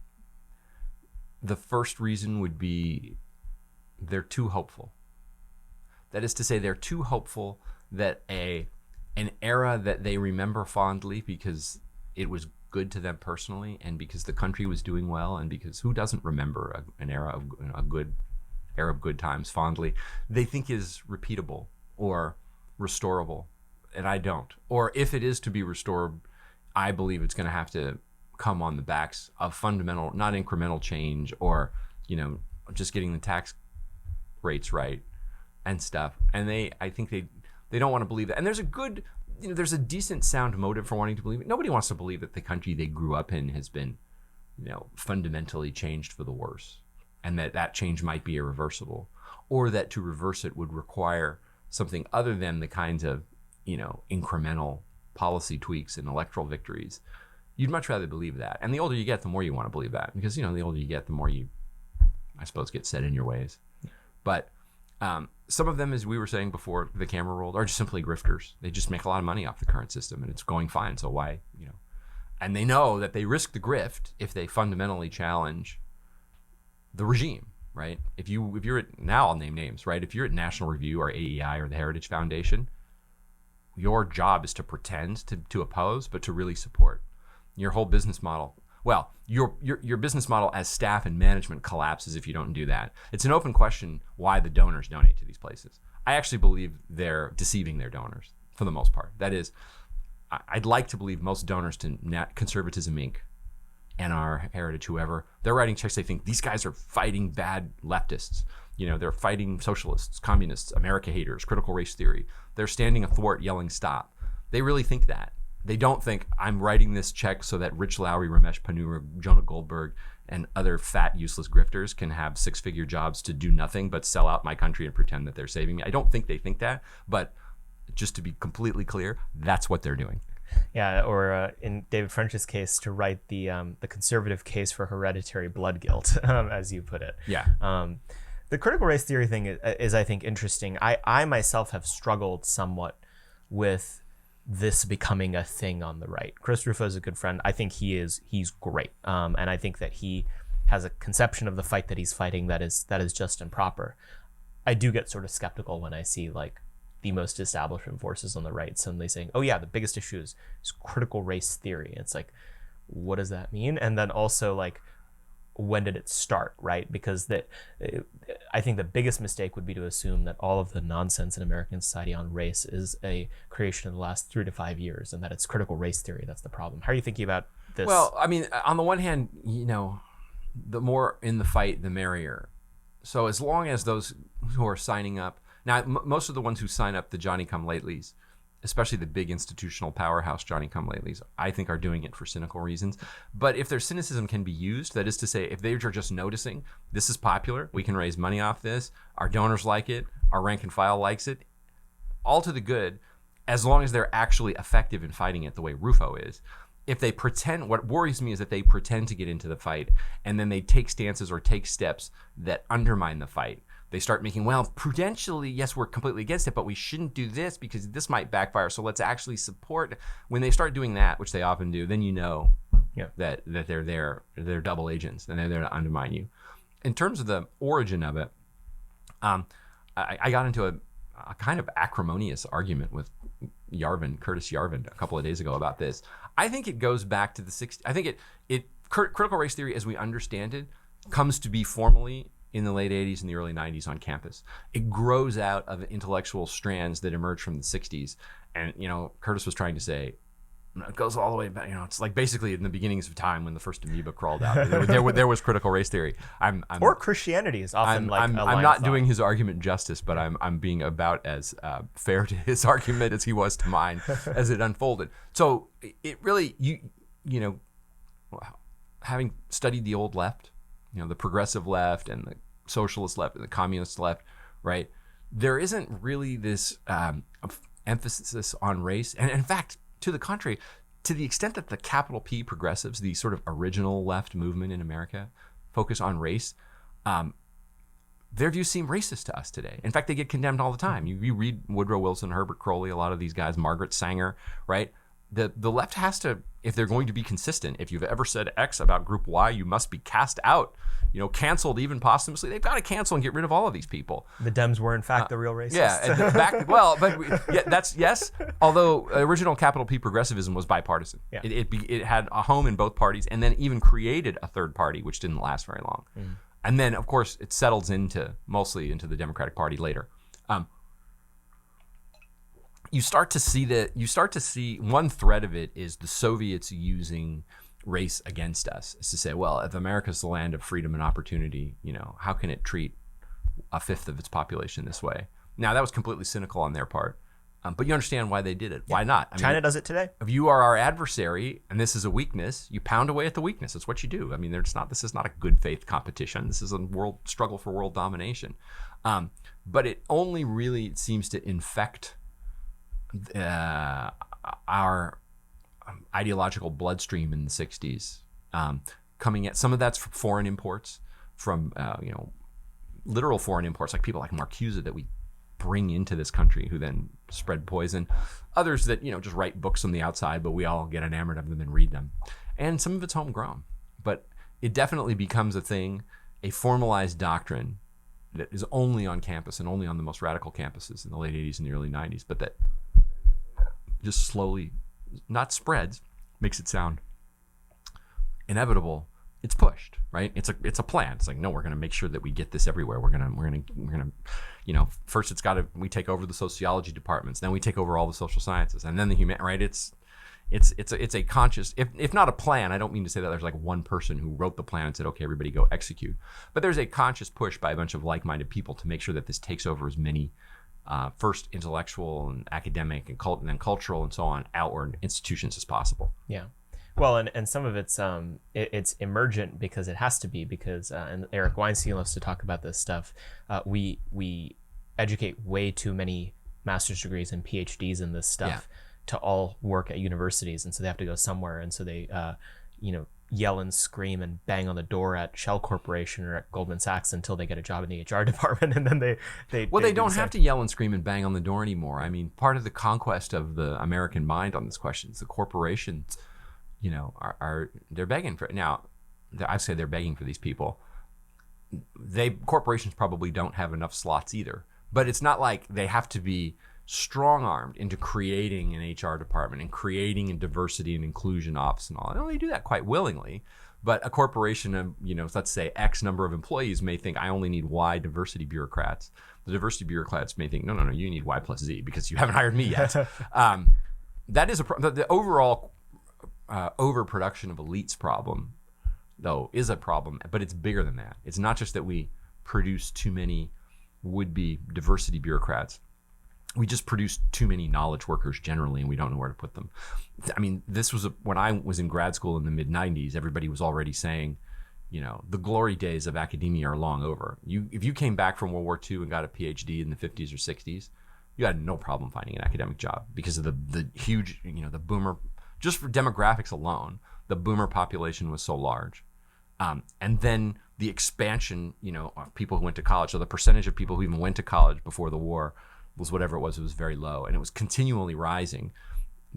first reason would be they're too hopeful. That is to say, they're too hopeful that an era that they remember fondly because it was good to them personally and because the country was doing well and because who doesn't remember an era of a good era of good times fondly, they think is repeatable or restorable, and I don't. Or if it is to be restored, I believe it's going to have to come on the backs of fundamental, not incremental change or, just getting the tax rates right and stuff. And I think they don't want to believe that. And there's a good, there's a decent sound motive for wanting to believe it. Nobody wants to believe that the country they grew up in has been, fundamentally changed for the worse, and that change might be irreversible, or that to reverse it would require something other than the kinds of, incremental policy tweaks and electoral victories. You'd much rather believe that. And the older you get, the more you want to believe that, because, the older you get, the more you, I suppose, get set in your ways. But some of them, as we were saying before the camera rolled, are just simply grifters. They just make a lot of money off the current system and it's going fine. So why, and they know that they risk the grift if they fundamentally challenge the regime, right? If you're at, now I'll name names, right? If you're at National Review or AEI or the Heritage Foundation, your job is to pretend to oppose, but to really support. Your whole business model, well, your business model as staff and management collapses if you don't do that. It's an open question why the donors donate to these places. I actually believe they're deceiving their donors for the most part. That is, I'd like to believe most donors to Conservatism Inc., NR, Heritage, whoever, they're writing checks. They think these guys are fighting bad leftists. They're fighting socialists, communists, America haters, critical race theory. They're standing athwart yelling stop. They really think that. They don't think I'm writing this check so that Rich Lowry, Ramesh Ponnuru, Jonah Goldberg, and other fat, useless grifters can have six-figure jobs to do nothing but sell out my country and pretend that they're saving me. I don't think they think that, but just to be completely clear, that's what they're doing. Yeah, or in David French's case, to write the conservative case for hereditary blood guilt, as you put it. Yeah. The critical race theory thing is, I think, interesting. I myself have struggled somewhat with this becoming a thing on the right. Chris Rufo is a good friend. I think he's great. And I think that he has a conception of the fight that he's fighting that is just and proper. I do get sort of skeptical when I see like the most establishment forces on the right suddenly saying, oh yeah, the biggest issue is critical race theory. It's like, what does that mean? And then also like, when did it start, right? Because I think the biggest mistake would be to assume that all of the nonsense in American society on race is a creation of the last 3 to 5 years, and that it's critical race theory that's the problem. How are you thinking about this? Well, I mean, on the one hand, the more in the fight, the merrier. So as long as those who are signing up, now most of the ones who sign up the Johnny-come-latelys, especially the big institutional powerhouse Johnny-come-latelys, I think are doing it for cynical reasons. But if their cynicism can be used, that is to say, if they're just noticing this is popular, we can raise money off this, our donors like it, our rank and file likes it, all to the good, as long as they're actually effective in fighting it the way Rufo is. If they pretend, what worries me is that they pretend to get into the fight and then they take stances or take steps that undermine the fight. They start making, well, prudentially, yes, we're completely against it, but we shouldn't do this because this might backfire. So let's actually support. When they start doing that, which they often do, then that they're there, they're double agents, and they're there to undermine you. In terms of the origin of it, I got into a kind of acrimonious argument with Curtis Yarvin, a couple of days ago about this. I think it goes back to the 60s. I think critical race theory, as we understand it, comes to be formally in the late 80s and the early 90s on campus. It grows out of intellectual strands that emerge from the 60s. And, Curtis was trying to say, it goes all the way back, it's like basically in the beginnings of time when the first amoeba crawled out. There was critical race theory. Or Christianity is often I'm not doing his argument justice, but I'm being about as fair to his argument as he was to mine as it unfolded. So it really, having studied the old left, the progressive left and the socialist left and the communist left, right? There isn't really this emphasis on race. And in fact, to the contrary, to the extent that the capital P progressives, the sort of original left movement in America, focus on race, their views seem racist to us today. In fact, they get condemned all the time. You read Woodrow Wilson, Herbert Crowley, a lot of these guys, Margaret Sanger, right? The left has to, if they're going to be consistent, if you've ever said X about group Y, you must be cast out, canceled even posthumously. They've got to cancel and get rid of all of these people. The Dems were in fact the real racists. Yes. Although original capital P progressivism was bipartisan. Yeah. It had a home in both parties and then even created a third party, which didn't last very long. Mm. And then, of course, it settles mostly into the Democratic Party later. You start to see one thread of it is the Soviets using race against us. Is to say, well, if America's the land of freedom and opportunity, how can it treat a fifth of its population this way? Now, that was completely cynical on their part, but you understand why they did it. Yeah. Why not? China does it today. If you are our adversary and this is a weakness, you pound away at the weakness. That's what you do. This is not a good faith competition. This is a world struggle for world domination. But it only really seems to infect our ideological bloodstream in the 60s, coming at some of that's from foreign imports, from literal foreign imports, like people like Marcuse that we bring into this country who then spread poison. Others that just write books on the outside, but we all get enamored of them and read them. And some of it's homegrown, but it definitely becomes a thing, a formalized doctrine that is only on campus and only on the most radical campuses in the late 80s and the early 90s, but that just slowly, not spreads, makes it sound inevitable. It's pushed, right? It's a plan. It's like, no, we're going to make sure that we get this everywhere. We're going to, first we take over the sociology departments, then we take over all the social sciences, and then the human, right? It's a conscious, if not a plan. I don't mean to say that there's like one person who wrote the plan and said, okay, everybody go execute. But there's a conscious push by a bunch of like-minded people to make sure that this takes over as many first intellectual and academic and then cultural and so on outward institutions as possible. Yeah. Well, and some of it's emergent because it has to be, because and Eric Weinstein loves to talk about this stuff. We educate way too many master's degrees and PhDs in this stuff to all work at universities, and so they have to go somewhere, and so they yell and scream and bang on the door at Shell Corporation or at Goldman Sachs until they get a job in the HR department, and then they don't have to yell and scream and bang on the door anymore. I mean, part of the conquest of the American mind on this question is the corporations. They're begging for it. Now, I say they're begging for these people. Corporations probably don't have enough slots either, but it's not like they have to be strong-armed into creating an HR department and creating a diversity and inclusion office and all. They only do that quite willingly, but a corporation of, let's say X number of employees may think, I only need Y diversity bureaucrats. The diversity bureaucrats may think, no, you need Y plus Z because you haven't hired me yet. That is the overall overproduction of elites problem, though, is a problem, but it's bigger than that. It's not just that we produce too many would-be diversity bureaucrats. We just produce too many knowledge workers generally, and we don't know where to put them. I mean, this was when I was in grad school in the mid-90s, everybody was already saying, the glory days of academia are long over. If you came back from World War II and got a PhD in the 50s or 60s, you had no problem finding an academic job because of the huge, the boomer. Just for demographics alone, the boomer population was so large. And then the expansion, of people who went to college. So the percentage of people who even went to college before the war was whatever it was very low. And it was continually rising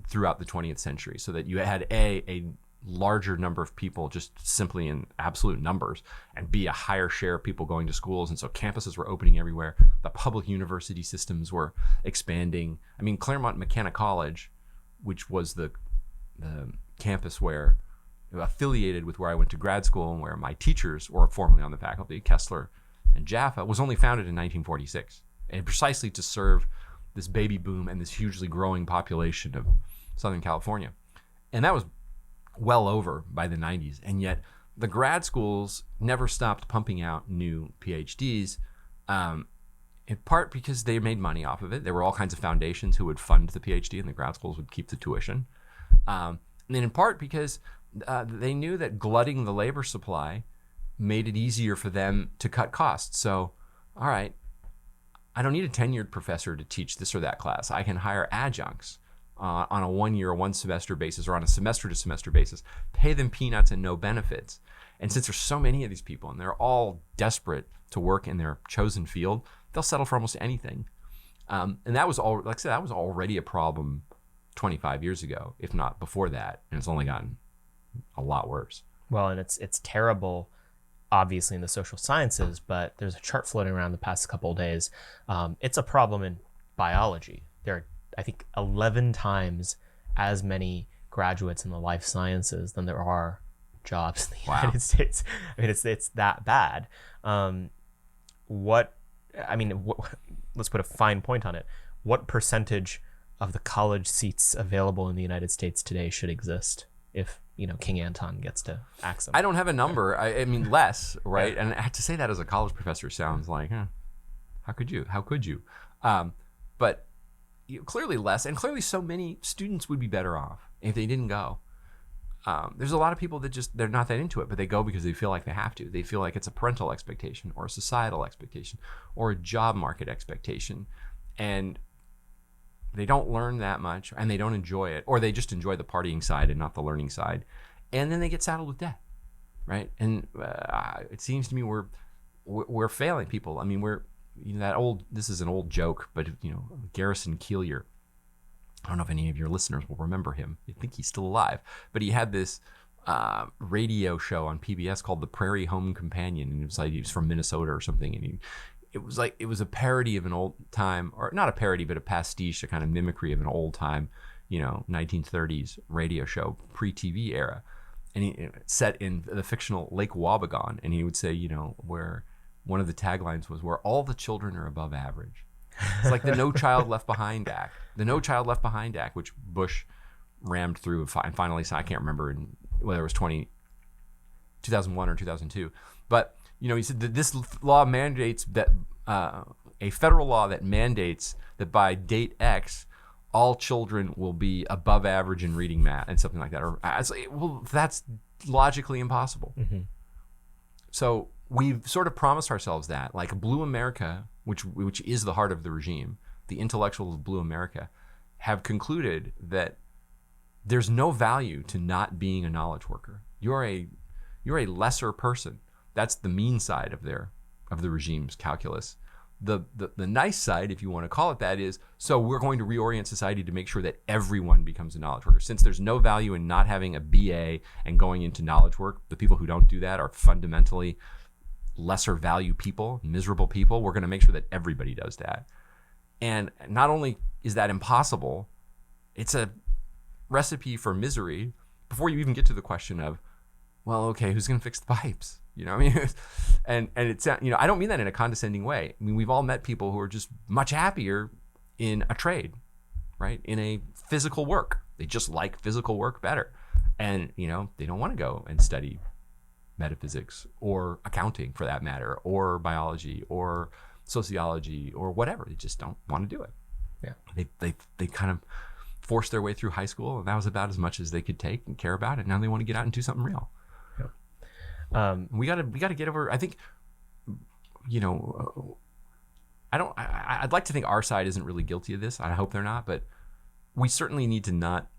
throughout the 20th century, so that you had a larger number of people just simply in absolute numbers, and B, a higher share of people going to schools. And so campuses were opening everywhere. The public university systems were expanding. I mean, Claremont College, which was the campus where affiliated with where I went to grad school and where my teachers were formerly on the faculty, Kessler and Jaffa, was only founded in 1946, and precisely to serve this baby boom and this hugely growing population of Southern California. And that was well over by the 90s, and yet the grad schools never stopped pumping out new PhDs, in part because they made money off of it. There were all kinds of foundations who would fund the PhD, and the grad schools would keep the tuition. And then in part because they knew that glutting the labor supply made it easier for them to cut costs. So, all right, I don't need a tenured professor to teach this or that class. I can hire adjuncts. on a 1 year or 1 semester basis or on a semester to semester basis, pay them peanuts and no benefits. And since there's so many of these people and they're all desperate to work in their chosen field, they'll settle for almost anything. And that was all, like I said, that was already a problem 25 years ago, if not before that. And it's only gotten a lot worse. Well, and it's terrible, obviously, in the social sciences, but there's a chart floating around the past couple of days. It's a problem in biology. There are, I think, 11 times as many graduates in the life sciences than there are jobs in the United States. I mean, it's that bad. Let's put a fine point on it. What percentage of the college seats available in the United States today should exist if, King Anton gets to axe them? I don't have a number. I mean, less, right? And I have to say that as a college professor sounds like, how could you? But clearly less, and clearly so many students would be better off if they didn't go. There's a lot of people that they're not that into it, but they go because they feel like they have to. They feel like it's a parental expectation or a societal expectation or a job market expectation. And they don't learn that much and they don't enjoy it, or they just enjoy the partying side and not the learning side. And then they get saddled with debt, right? And it seems to me we're failing people. I mean, this is an old joke, but Garrison Keillor, I don't know if any of your listeners will remember him. I think he's still alive, but he had this radio show on PBS called The Prairie Home Companion, and it was like he was from Minnesota or something, and it was a parody of an old time, or not a parody, but a pastiche, a kind of mimicry of an old time, 1930s radio show, pre-TV era, and he set in the fictional Lake Wabagon, and he would say, where one of the taglines was, where all the children are above average. It's like the No Child Left Behind Act. The No Child Left Behind Act, which Bush rammed through and finally, I can't remember whether it was 2001 or 2002. But, he said that this law mandates that a federal law that mandates that by date X, all children will be above average in reading, math, and something like that. Or well, that's logically impossible. Mm-hmm. So we've sort of promised ourselves that, like Blue America, which is the heart of the regime, the intellectuals of Blue America, have concluded that there's no value to not being a knowledge worker. You're a lesser person. That's the mean side of the regime's calculus. The nice side, if you want to call it that, is so we're going to reorient society to make sure that everyone becomes a knowledge worker. Since there's no value in not having a BA and going into knowledge work, the people who don't do that are fundamentally lesser value people, miserable people. We're going to make sure that everybody does that. And not only is that impossible, it's a recipe for misery before you even get to the question of, well, okay, who's going to fix the pipes? And it's, I don't mean that in a condescending way. I mean, we've all met people who are just much happier in a trade, right? In a physical work. They just like physical work better. And, they don't want to go and study metaphysics or accounting for that matter, or biology or sociology or whatever. They just don't want to do it. Yeah. They kind of forced their way through high school, and that was about as much as they could take and care about it. Now they want to get out and do something real. Yeah. We gotta get over, I think, I'd like to think our side isn't really guilty of this. I hope they're not, but we certainly need to not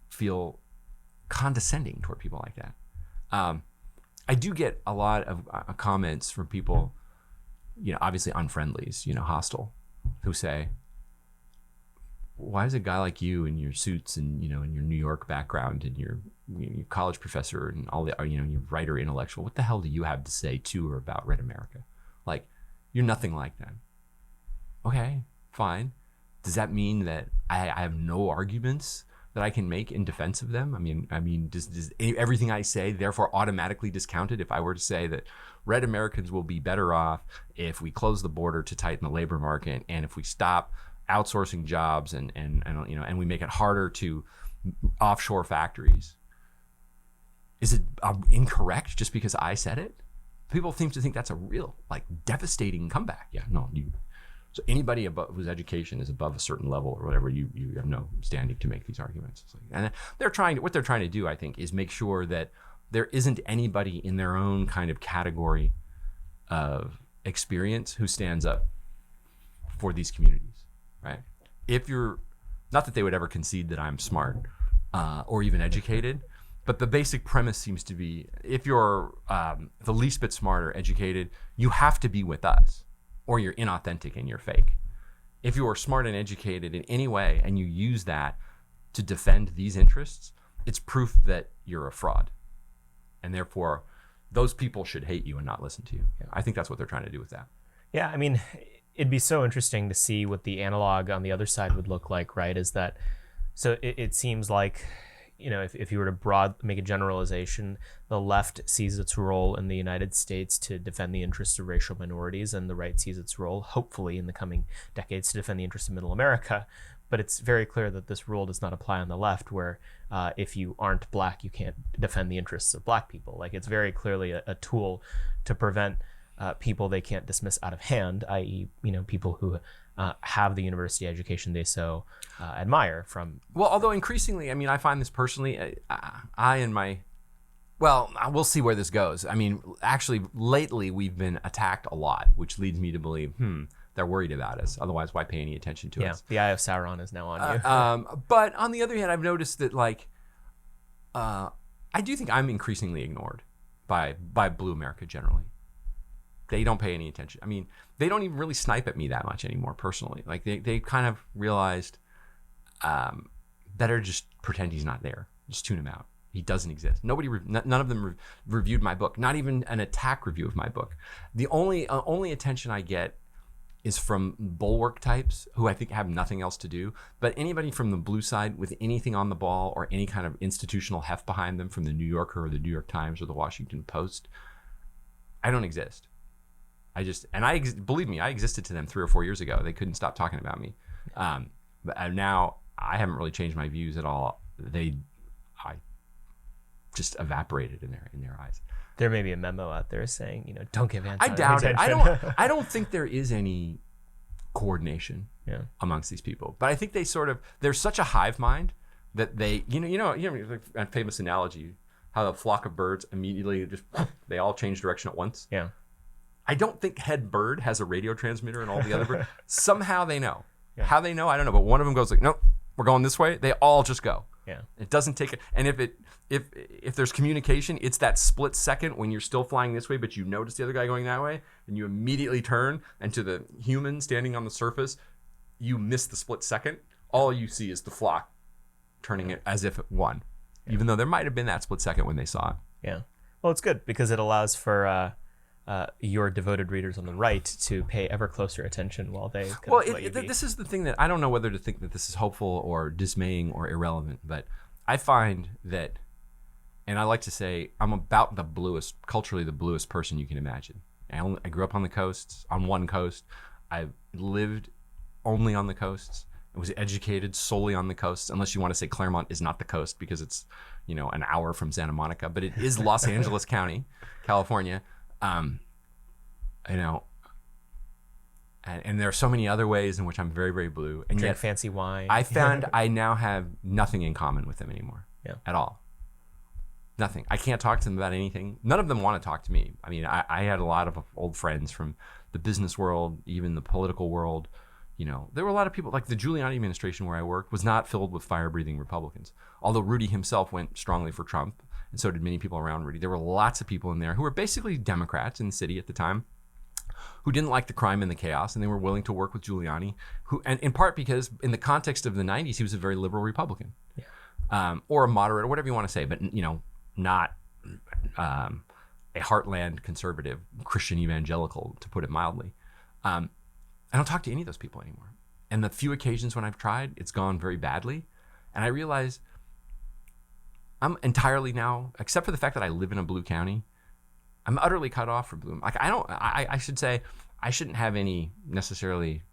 feel condescending toward people like that. I do get a lot of comments from people, obviously unfriendlies, hostile, who say, why is a guy like you in your suits and, in your New York background and your college professor and all the, your writer intellectual, what the hell do you have to say to or about Red America? Like, you're nothing like that. Okay, fine. Does that mean that I have no arguments that I can make in defense of them? I mean, does everything I say therefore automatically discounted if I were to say that Red Americans will be better off if we close the border to tighten the labor market, and if we stop outsourcing jobs and we make it harder to offshore factories? Is it incorrect just because I said it? People seem to think that's a real, devastating comeback. Yeah, no, so anybody whose education is above a certain level or whatever, you have no standing to make these arguments. And what they're trying to do, I think, is make sure that there isn't anybody in their own kind of category of experience who stands up for these communities, right? If you're Not that they would ever concede that I'm smart or even educated, but the basic premise seems to be, if you're the least bit smart or educated, you have to be with us, or you're inauthentic and you're fake. If you are smart and educated in any way and you use that to defend these interests, it's proof that you're a fraud. And therefore, those people should hate you and not listen to you. Yeah. I think that's what they're trying to do with that. Yeah, I mean, it'd be so interesting to see what the analog on the other side would look like, right? Is that, so it seems like, you know, if you were to make a generalization, the left sees its role in the United States to defend the interests of racial minorities, and the right sees its role, hopefully in the coming decades, to defend the interests of Middle America. But it's very clear that this rule does not apply on the left, where if you aren't black, you can't defend the interests of black people. Like, it's very clearly a tool to prevent people they can't dismiss out of hand, i.e., you know, people who have the university education they so admire from. Well, although increasingly, I mean, I find this personally, we'll see where this goes. I mean, actually, lately we've been attacked a lot, which leads me to believe, they're worried about us. Otherwise, why pay any attention to us? The eye of Sauron is now on you. But on the other hand, I've noticed that, like, I do think I'm increasingly ignored by Blue America generally. They don't pay any attention. I mean, they don't even really snipe at me that much anymore, personally. Like, they kind of realized better just pretend he's not there. Just tune him out. He doesn't exist. None of them reviewed my book. Not even an attack review of my book. The only attention I get is from bulwark types who I think have nothing else to do. But anybody from the blue side with anything on the ball or any kind of institutional heft behind them, from the New Yorker or the New York Times or the Washington Post, I don't exist. Believe me, I existed to them 3 or 4 years ago. They couldn't stop talking about me. But now I haven't really changed my views at all. I just evaporated in their eyes. There may be a memo out there saying, you know, don't give Anton I doubt it. attention. I don't think there is any coordination amongst these people. But I think there's such a hive mind that they, you know, like a famous analogy, how the flock of birds immediately they all change direction at once. Yeah. I don't think head bird has a radio transmitter and all the other birds. Somehow they know. Yeah. How they know, I don't know. But one of them goes like, nope, we're going this way. They all just go. Yeah. It doesn't take and if there's communication, it's that split second when you're still flying this way, but you notice the other guy going that way, and you immediately turn, and to the human standing on the surface, you miss the split second. All you see is the flock turning it as if it won, even though there might have been that split second when they saw it. Yeah. Well, it's good because it allows for your devoted readers on the right to pay ever closer attention while they this is the thing that I don't know whether to think that this is hopeful or dismaying or irrelevant, but I find that, and I like to say, I'm about culturally the bluest person you can imagine. I grew up on the coasts, on one coast. I lived only on the coasts. I was educated solely on the coasts, unless you want to say Claremont is not the coast because it's, you know, an hour from Santa Monica, but it is Los Angeles County, California. You know, and there are so many other ways in which I'm very, very blue. And drink yet fancy wine. I found I now have nothing in common with them anymore. Yeah. At all. Nothing. I can't talk to them about anything. None of them want to talk to me. I mean, I had a lot of old friends from the business world, even the political world. You know, there were a lot of people, like the Giuliani administration where I worked was not filled with fire-breathing Republicans. Although Rudy himself went strongly for Trump, and so did many people around Rudy. There were lots of people in there who were basically Democrats in the city at the time, who didn't like the crime and the chaos, and they were willing to work with Giuliani, and in part because in the context of the 90s, he was a very liberal Republican, or a moderate, or whatever you want to say, but, you know, not a heartland conservative, Christian evangelical, to put it mildly. I don't talk to any of those people anymore. And the few occasions when I've tried, it's gone very badly. And I realize I'm entirely now, except for the fact that I live in a blue county, I'm utterly cut off from blue. Like, I should say, I shouldn't have any necessarily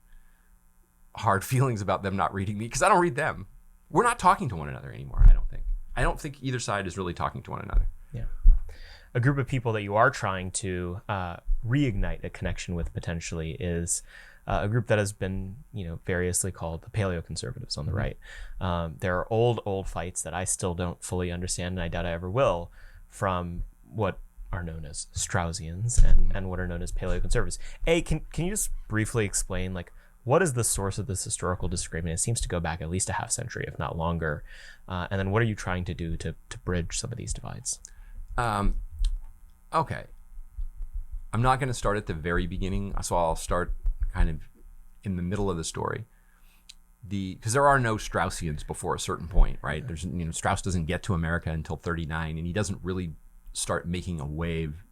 hard feelings about them not reading me, because I don't read them. We're not talking to one another anymore, I don't think. I don't think either side is really talking to one another. Yeah. A group of people that you are trying to reignite a connection with potentially is a group that has been, you know, variously called the Paleoconservatives on the right. There are old fights that I still don't fully understand, and I doubt I ever will, from what are known as Straussians and what are known as Paleoconservatives. Can you just briefly explain, like, what is the source of this historical disagreement? It seems to go back at least a half century, if not longer. And then what are you trying to do to bridge some of these divides? Okay. I'm not going to start at the very beginning, so I'll start kind of in the middle of the story. Because there are no Straussians before a certain point, right? There's, Strauss doesn't get to America until 39, and he doesn't really start making a wave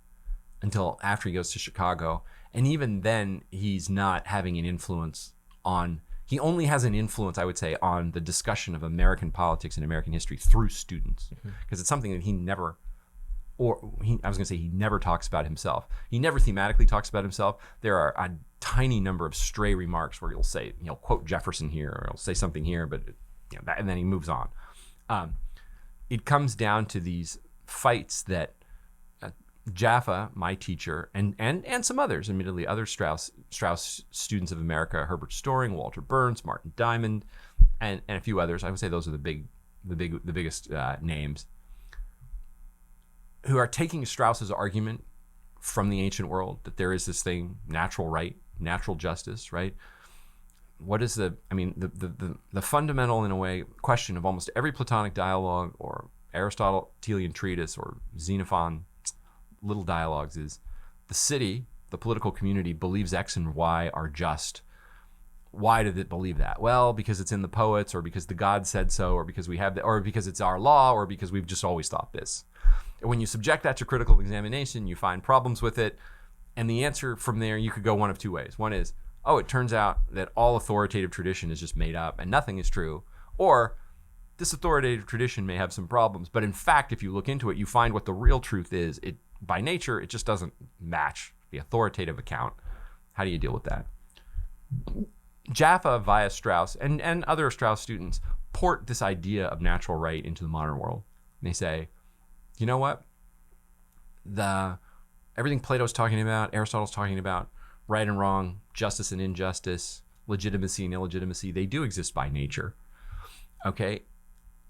until after he goes to Chicago. And even then, he's not having an influence on, he only has an influence, I would say, on the discussion of American politics and American history through students. Because it's something that he never, he never talks about himself. He never thematically talks about himself. There are a tiny number of stray remarks where he'll say, quote Jefferson here, or he'll say something here, but and then he moves on. It comes down to these fights that Jaffa, my teacher, and some others, admittedly other Strauss students of America, Herbert Storing, Walter Burns, Martin Diamond, and a few others. I would say those are the biggest names, who are taking Strauss's argument from the ancient world that there is this thing, natural right, natural justice, right? What is the fundamental, in a way, question of almost every Platonic dialogue or Aristotelian treatise or Xenophon little dialogues is the city, the political community, believes X and Y are just. Why did it believe that? Well, because it's in the poets, or because the God said so, or because we have that, or because it's our law, or because we've just always thought this. And when you subject that to critical examination, you find problems with it. And the answer from there, you could go one of two ways. One is, it turns out that all authoritative tradition is just made up and nothing is true. Or this authoritative tradition may have some problems, but in fact, if you look into it, you find what the real truth is. By nature, it just doesn't match the authoritative account. How do you deal with that? Jaffa, via Strauss, and other Strauss students, port this idea of natural right into the modern world. And they say, you know what? Everything Plato's talking about, Aristotle's talking about, right and wrong, justice and injustice, legitimacy and illegitimacy, they do exist by nature. Okay?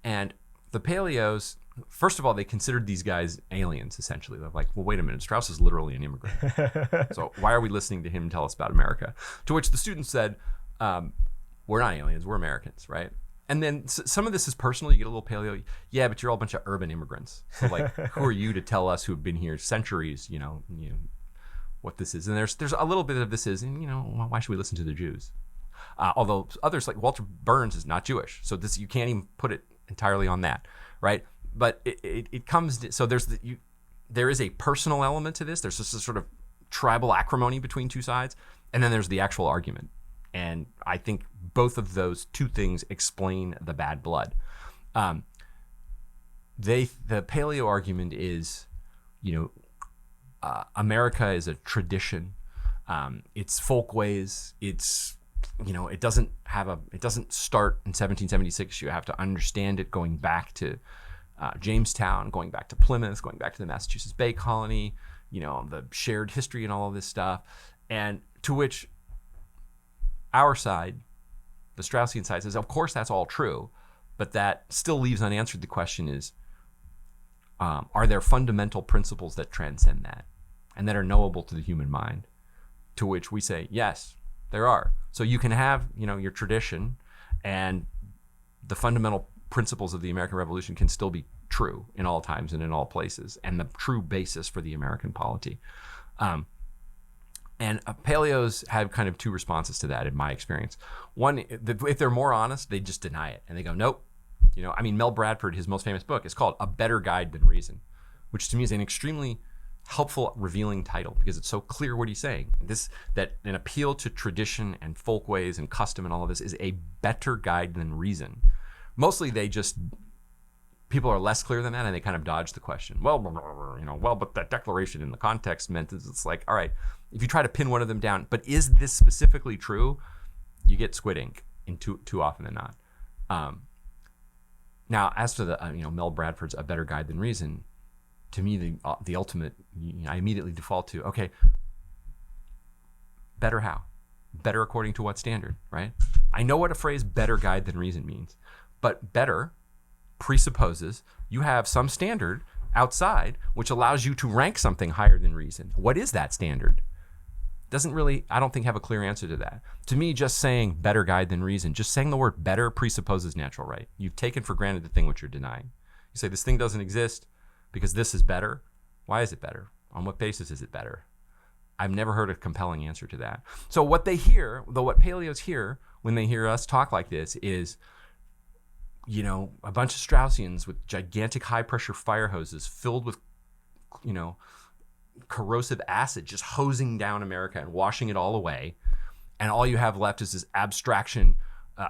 And the Paleos, first of all, they considered these guys aliens, essentially. They're like, well, wait a minute, Strauss is literally an immigrant. So why are we listening to him tell us about America? To which the students said, we're not aliens, we're Americans, right? And then some of this is personal. You get a little paleo. Yeah, but you're all a bunch of urban immigrants. So like, who are you to tell us who have been here centuries, what this is? And there's a little bit of this is, why should we listen to the Jews? Although others like Walter Burns is not Jewish. So this, you can't even put it entirely on that, right? But it comes, so there is a personal element to this. There's just a sort of tribal acrimony between two sides. And then there's the actual argument. And I think both of those two things explain the bad blood. The paleo argument is, America is a tradition. It's folkways. It's, it doesn't start in 1776. You have to understand it going back to Jamestown, going back to Plymouth, going back to the Massachusetts Bay Colony, the shared history and all of this stuff. And to which our side, the Straussian side, says, of course that's all true, but that still leaves unanswered. The question is, are there fundamental principles that transcend that and that are knowable to the human mind? To which we say, yes, there are. So you can have, your tradition, and the fundamental principles of the American Revolution can still be true in all times and in all places, and the true basis for the American polity. And paleos have kind of two responses to that, in my experience. One, if they're more honest, they just deny it. And they go, nope. Mel Bradford, his most famous book, is called A Better Guide Than Reason, which to me is an extremely helpful, revealing title, because it's so clear what he's saying. That an appeal to tradition and folkways and custom and all of this is a better guide than reason. Mostly people are less clear than that, and they kind of dodge the question. Well, but that declaration in the context meant it's like, all right, if you try to pin one of them down, but is this specifically true? You get squid ink too often than not. Now, as to the Mel Bradford's A Better Guide Than Reason, to me the ultimate, I immediately default to, okay, better how? Better according to what standard, right? I know what a phrase better guide than reason means, but better presupposes you have some standard outside which allows you to rank something higher than reason. What is that standard? doesn't really, I don't think, have a clear answer to that. To me, just saying better guide than reason, just saying the word better presupposes natural right. You've taken for granted the thing which you're denying. You say this thing doesn't exist because this is better. Why is it better? On what basis is it better? I've never heard a compelling answer to that. So what they hear, though, what paleos hear when they hear us talk like this is, you know, a bunch of Straussians with gigantic high-pressure fire hoses filled with, you know, corrosive acid just hosing down America and washing it all away. And all you have left is this abstraction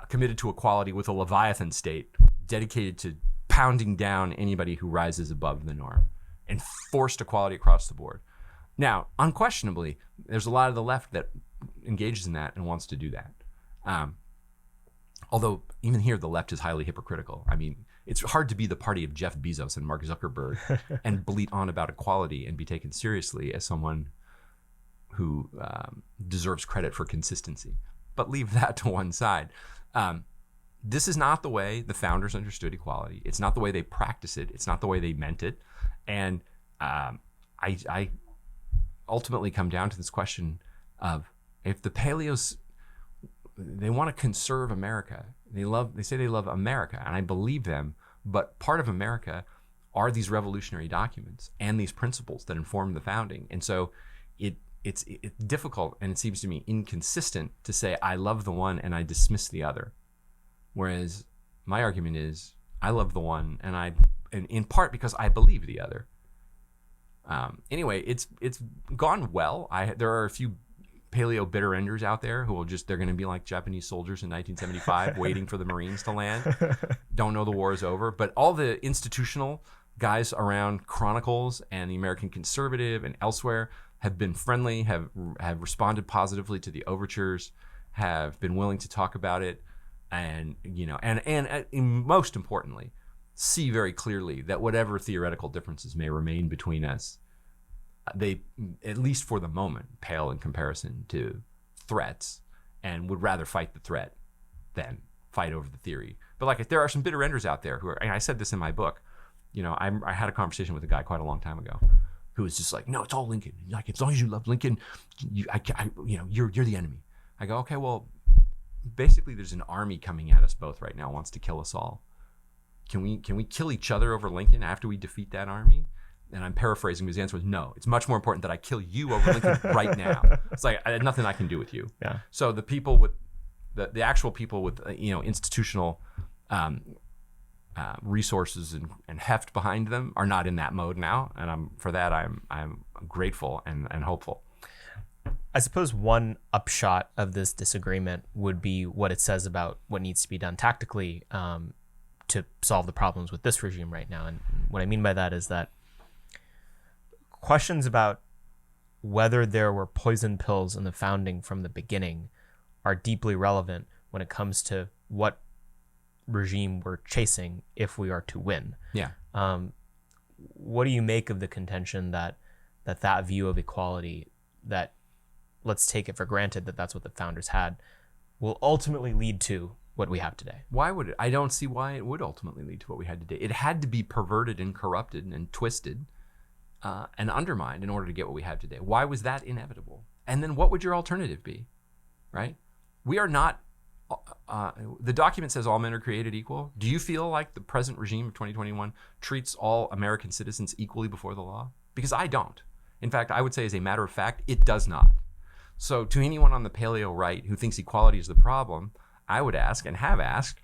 committed to equality with a Leviathan state dedicated to pounding down anybody who rises above the norm and forced equality across the board. Now, unquestionably, there's a lot of the left that engages in that and wants to do that. Although even here, the left is highly hypocritical. I mean, it's hard to be the party of Jeff Bezos and Mark Zuckerberg and bleat on about equality and be taken seriously as someone who deserves credit for consistency. But leave that to one side. This is not the way the founders understood equality. It's not the way they practice it. It's not the way they meant it. And I ultimately come down to this question of, if the paleos, they want to conserve America. They say they love America, and I believe them, but part of America are these revolutionary documents and these principles that inform the founding. And so it's difficult, and it seems to me inconsistent to say I love the one and I dismiss the other. Whereas my argument is I love the one, and in part because I believe the other. Anyway, it's gone well. There are a few paleo bitter enders out there who they're going to be like Japanese soldiers in 1975 waiting for the Marines to land. Don't know the war is over. But all the institutional guys around Chronicles and the American Conservative and elsewhere have been friendly, have responded positively to the overtures, have been willing to talk about it, and most importantly, see very clearly that whatever theoretical differences may remain between us, they, at least for the moment, pale in comparison to threats, and would rather fight the threat than fight over the theory. But there are some bitter enders out there who are, and I said this in my book, I had a conversation with a guy quite a long time ago who was just like, no, it's all Lincoln. Like, as long as you love Lincoln, you're the enemy. I go, okay, well, basically there's an army coming at us both right now, wants to kill us all. Can we kill each other over Lincoln after we defeat that army? And I'm paraphrasing, his answer was, no, it's much more important that I kill you over Lincoln right now. It's like, nothing I can do with you. Yeah. So the people with, the actual people with, institutional resources and heft behind them are not in that mode now. And I'm grateful and hopeful. I suppose one upshot of this disagreement would be what it says about what needs to be done tactically to solve the problems with this regime right now. And what I mean by that is that questions about whether there were poison pills in the founding from the beginning are deeply relevant when it comes to what regime we're chasing if we are to win. Yeah. What do you make of the contention that view of equality, that let's take it for granted that that's what the founders had, will ultimately lead to what we have today? Why would it? I don't see why it would ultimately lead to what we had today. It had to be perverted and corrupted and twisted and undermined in order to get what we have today. Why was that inevitable? And then what would your alternative be, right? We are not, the document says all men are created equal. Do you feel like the present regime of 2021 treats all American citizens equally before the law? Because I don't. In fact, I would say as a matter of fact, it does not. So to anyone on the paleo right who thinks equality is the problem, I would ask, and have asked,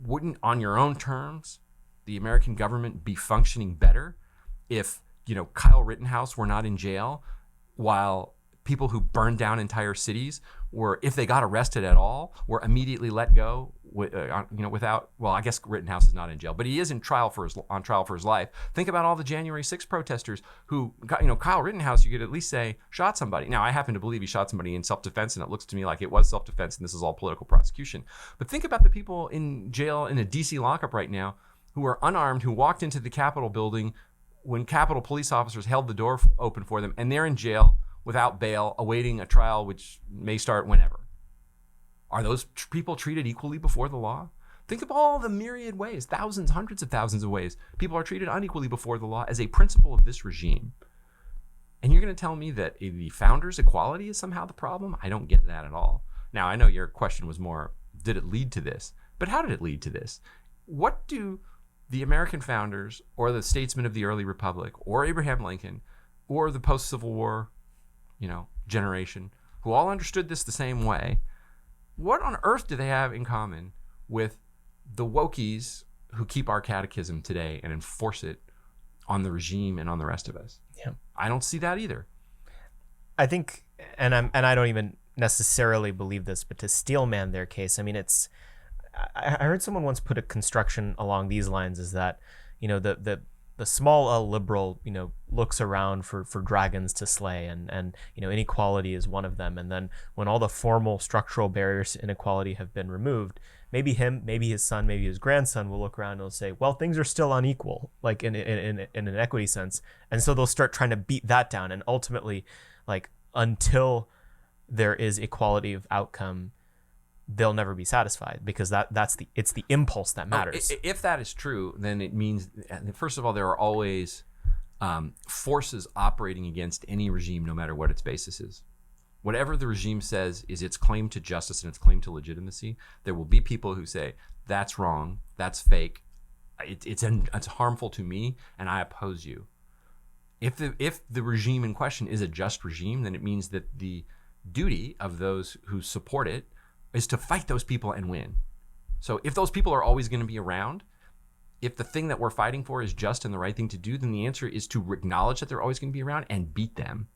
wouldn't, on your own terms, the American government be functioning better if, Kyle Rittenhouse were not in jail, while people who burned down entire cities were, if they got arrested at all, were immediately let go, without, well, I guess Rittenhouse is not in jail, but he is on trial for his life. Think about all the January 6th protesters who got, Kyle Rittenhouse, you could at least say, shot somebody. Now, I happen to believe he shot somebody in self-defense, and it looks to me like it was self-defense, and this is all political prosecution. But think about the people in jail in a DC lockup right now who are unarmed, who walked into the Capitol building when Capitol police officers held the door open for them, and they're in jail without bail, awaiting a trial which may start whenever. Are those people treated equally before the law? Think of all the myriad ways, thousands, hundreds of thousands of ways people are treated unequally before the law as a principle of this regime. And you're going to tell me that the founders' equality is somehow the problem? I don't get that at all. Now, I know your question was more, did it lead to this? But how did it lead to this? What do the American founders or the statesmen of the early republic or Abraham Lincoln or the post-Civil War, generation, who all understood this the same way, what on earth do they have in common with the wokies who keep our catechism today and enforce it on the regime and on the rest of us? Yeah. I don't see that either. I think, and I don't even necessarily believe this, but to steelman their case, I mean, I heard someone once put a construction along these lines, is that, the small L liberal, looks around for dragons to slay, and inequality is one of them. And then when all the formal structural barriers to inequality have been removed, maybe him, maybe his son, maybe his grandson will look around and will say, well, things are still unequal, like in an equity sense. And so they'll start trying to beat that down. And ultimately, like, until there is equality of outcome, they'll never be satisfied, because it's the impulse that matters. If that is true, then it means, first of all, there are always forces operating against any regime, no matter what its basis is. Whatever the regime says is its claim to justice and its claim to legitimacy, there will be people who say, that's wrong, that's fake, it's harmful to me, and I oppose you. If the regime in question is a just regime, then it means that the duty of those who support it is to fight those people and win. So if those people are always going to be around, if the thing that we're fighting for is just and the right thing to do, then the answer is to acknowledge that they're always going to be around and beat them.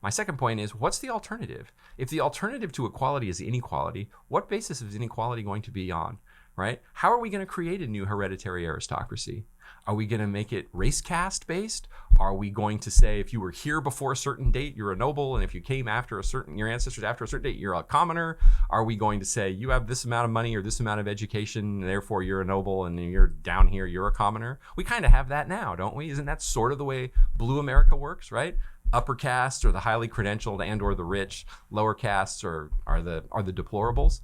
My second point is, what's the alternative? If the alternative to equality is inequality, what basis is inequality going to be on, right? How are we going to create a new hereditary aristocracy? Are we going to make it race caste based? Are we going to say, if you were here before a certain date, you're a noble, and if you came after your ancestors after a certain date, you're a commoner? Are we going to say, you have this amount of money or this amount of education, and therefore you're a noble, and you're down here, you're a commoner? We kind of have that now, don't we? Isn't that sort of the way blue America works, right? Upper castes are the highly credentialed and or the rich. Lower castes are the deplorables.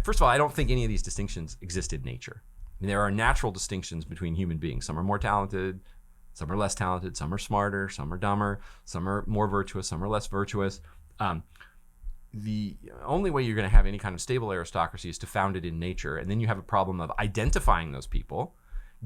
First of all, I don't think any of these distinctions exist in nature. I mean, there are natural distinctions between human beings. Some are more talented, some are less talented, some are smarter, some are dumber, some are more virtuous, some are less virtuous. The only way you're going to have any kind of stable aristocracy is to found it in nature, and then you have a problem of identifying those people,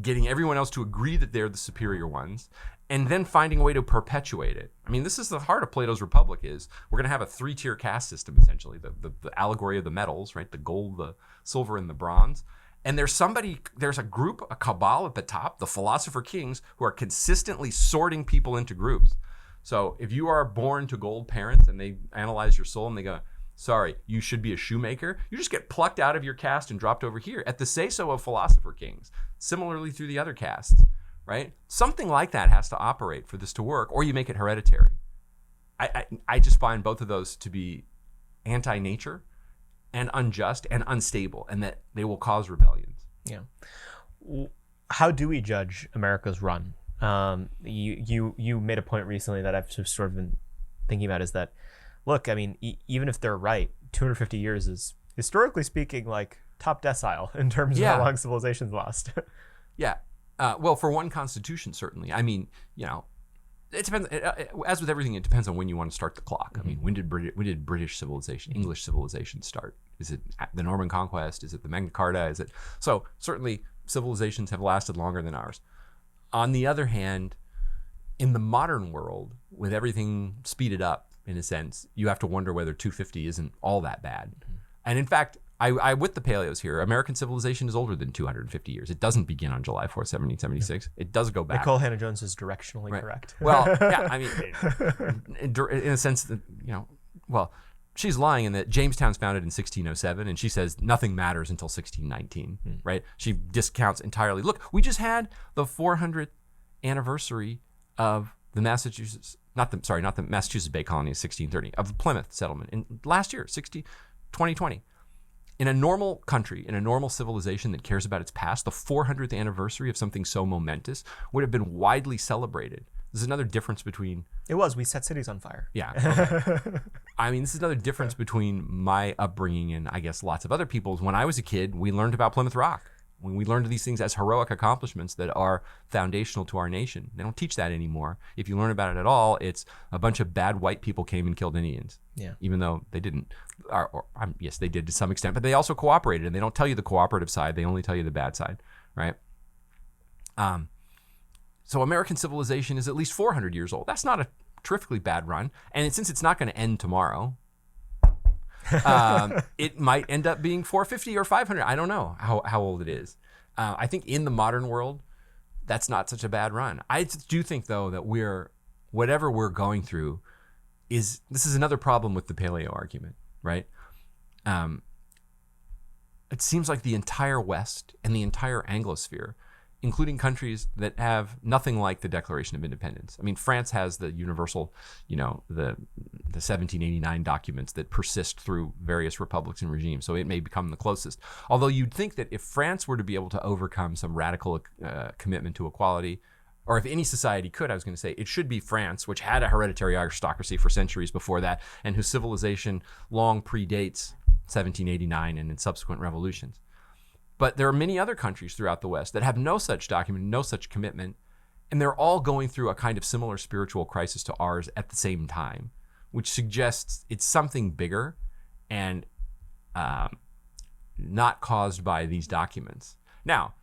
getting everyone else to agree that they're the superior ones, and then finding a way to perpetuate it. I mean, this is the heart of Plato's Republic. Is we're going to have a three-tier caste system, essentially, the allegory of the metals, right? The gold, the silver, and the bronze. And there's a group, a cabal at the top, the philosopher kings, who are consistently sorting people into groups. So if you are born to gold parents and they analyze your soul and they go, sorry, you should be a shoemaker, you just get plucked out of your caste and dropped over here at the say-so of philosopher kings. Similarly through the other castes, right? Something like that has to operate for this to work, or you make it hereditary. I just find both of those to be anti-nature and unjust and unstable, and that they will cause rebellions. Yeah. How do we judge America's run? You made a point recently that I've sort of been thinking about, is that, look, I mean, even if they're right, 250 years is, historically speaking, like top decile in terms of how long civilization's last. Yeah. Well, for one constitution, certainly. I mean, it depends. As with everything, it depends on when you want to start the clock. I mean, when did British civilization, English civilization start? Is it the Norman Conquest? Is it the Magna Carta? So certainly civilizations have lasted longer than ours. On the other hand, in the modern world, with everything speeded up, in a sense, you have to wonder whether 250 isn't all that bad. And in fact, I with the paleos here, American civilization is older than 250 years. It doesn't begin on July 4th, 1776. It does go back. Nicole Hannah-Jones is directionally correct. Well, yeah, I mean, in a sense that, well, she's lying in that Jamestown's founded in 1607, and she says nothing matters until 1619, right? She discounts entirely. Look, we just had the 400th anniversary of the Massachusetts Bay Colony of 1630, of the Plymouth settlement in last year, 2020. In a normal country, in a normal civilization that cares about its past, the 400th anniversary of something so momentous would have been widely celebrated. This is another difference between... It was. We set cities on fire. Yeah. Okay. I mean, this is another difference between my upbringing and I guess lots of other people's. When I was a kid, we learned about Plymouth Rock. When we learned these things as heroic accomplishments that are foundational to our nation. They don't teach that anymore. If you learn about it at all, it's a bunch of bad white people came and killed Indians. Yeah. Even though they didn't. Yes, they did to some extent, but they also cooperated, and they don't tell you the cooperative side. They only tell you the bad side, right? So American civilization is at least 400 years old. That's not a terrifically bad run. And since it's not going to end tomorrow, it might end up being 450 or 500. I don't know how old it is. I think in the modern world, that's not such a bad run. I do think, though, that whatever we're going through this is another problem with the paleo argument, right? It seems like the entire West and the entire Anglosphere, including countries that have nothing like the Declaration of Independence. I mean, France has the universal, the 1789 documents that persist through various republics and regimes, so it may become the closest. Although you'd think that if France were to be able to overcome some radical commitment to equality, or if any society could, I was going to say, it should be France, which had a hereditary aristocracy for centuries before that, and whose civilization long predates 1789 and in subsequent revolutions. But there are many other countries throughout the West that have no such document, no such commitment, and they're all going through a kind of similar spiritual crisis to ours at the same time, which suggests it's something bigger and not caused by these documents. Now,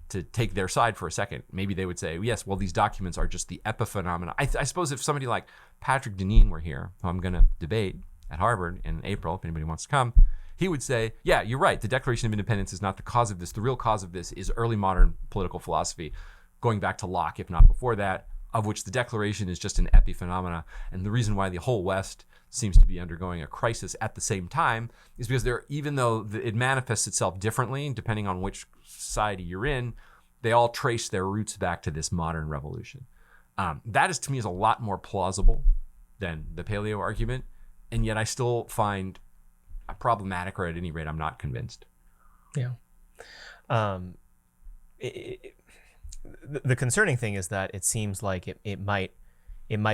to take their side for a second, maybe they would say, yes, well, these documents are just the epiphenomena. I suppose if somebody like Patrick Deneen were here, who I'm going to debate at Harvard in April, if anybody wants to come, he would say, yeah, you're right. The Declaration of Independence is not the cause of this. The real cause of this is early modern political philosophy, going back to Locke, if not before that, of which the Declaration is just an epiphenomena. And the reason why the whole West seems to be undergoing a crisis at the same time is because even though it manifests itself differently, depending on which society you're in, they all trace their roots back to this modern revolution. That is, to me, is a lot more plausible than the paleo argument. And yet I still find problematic, or at any rate, I'm not convinced. Yeah. The concerning thing is that it seems like it might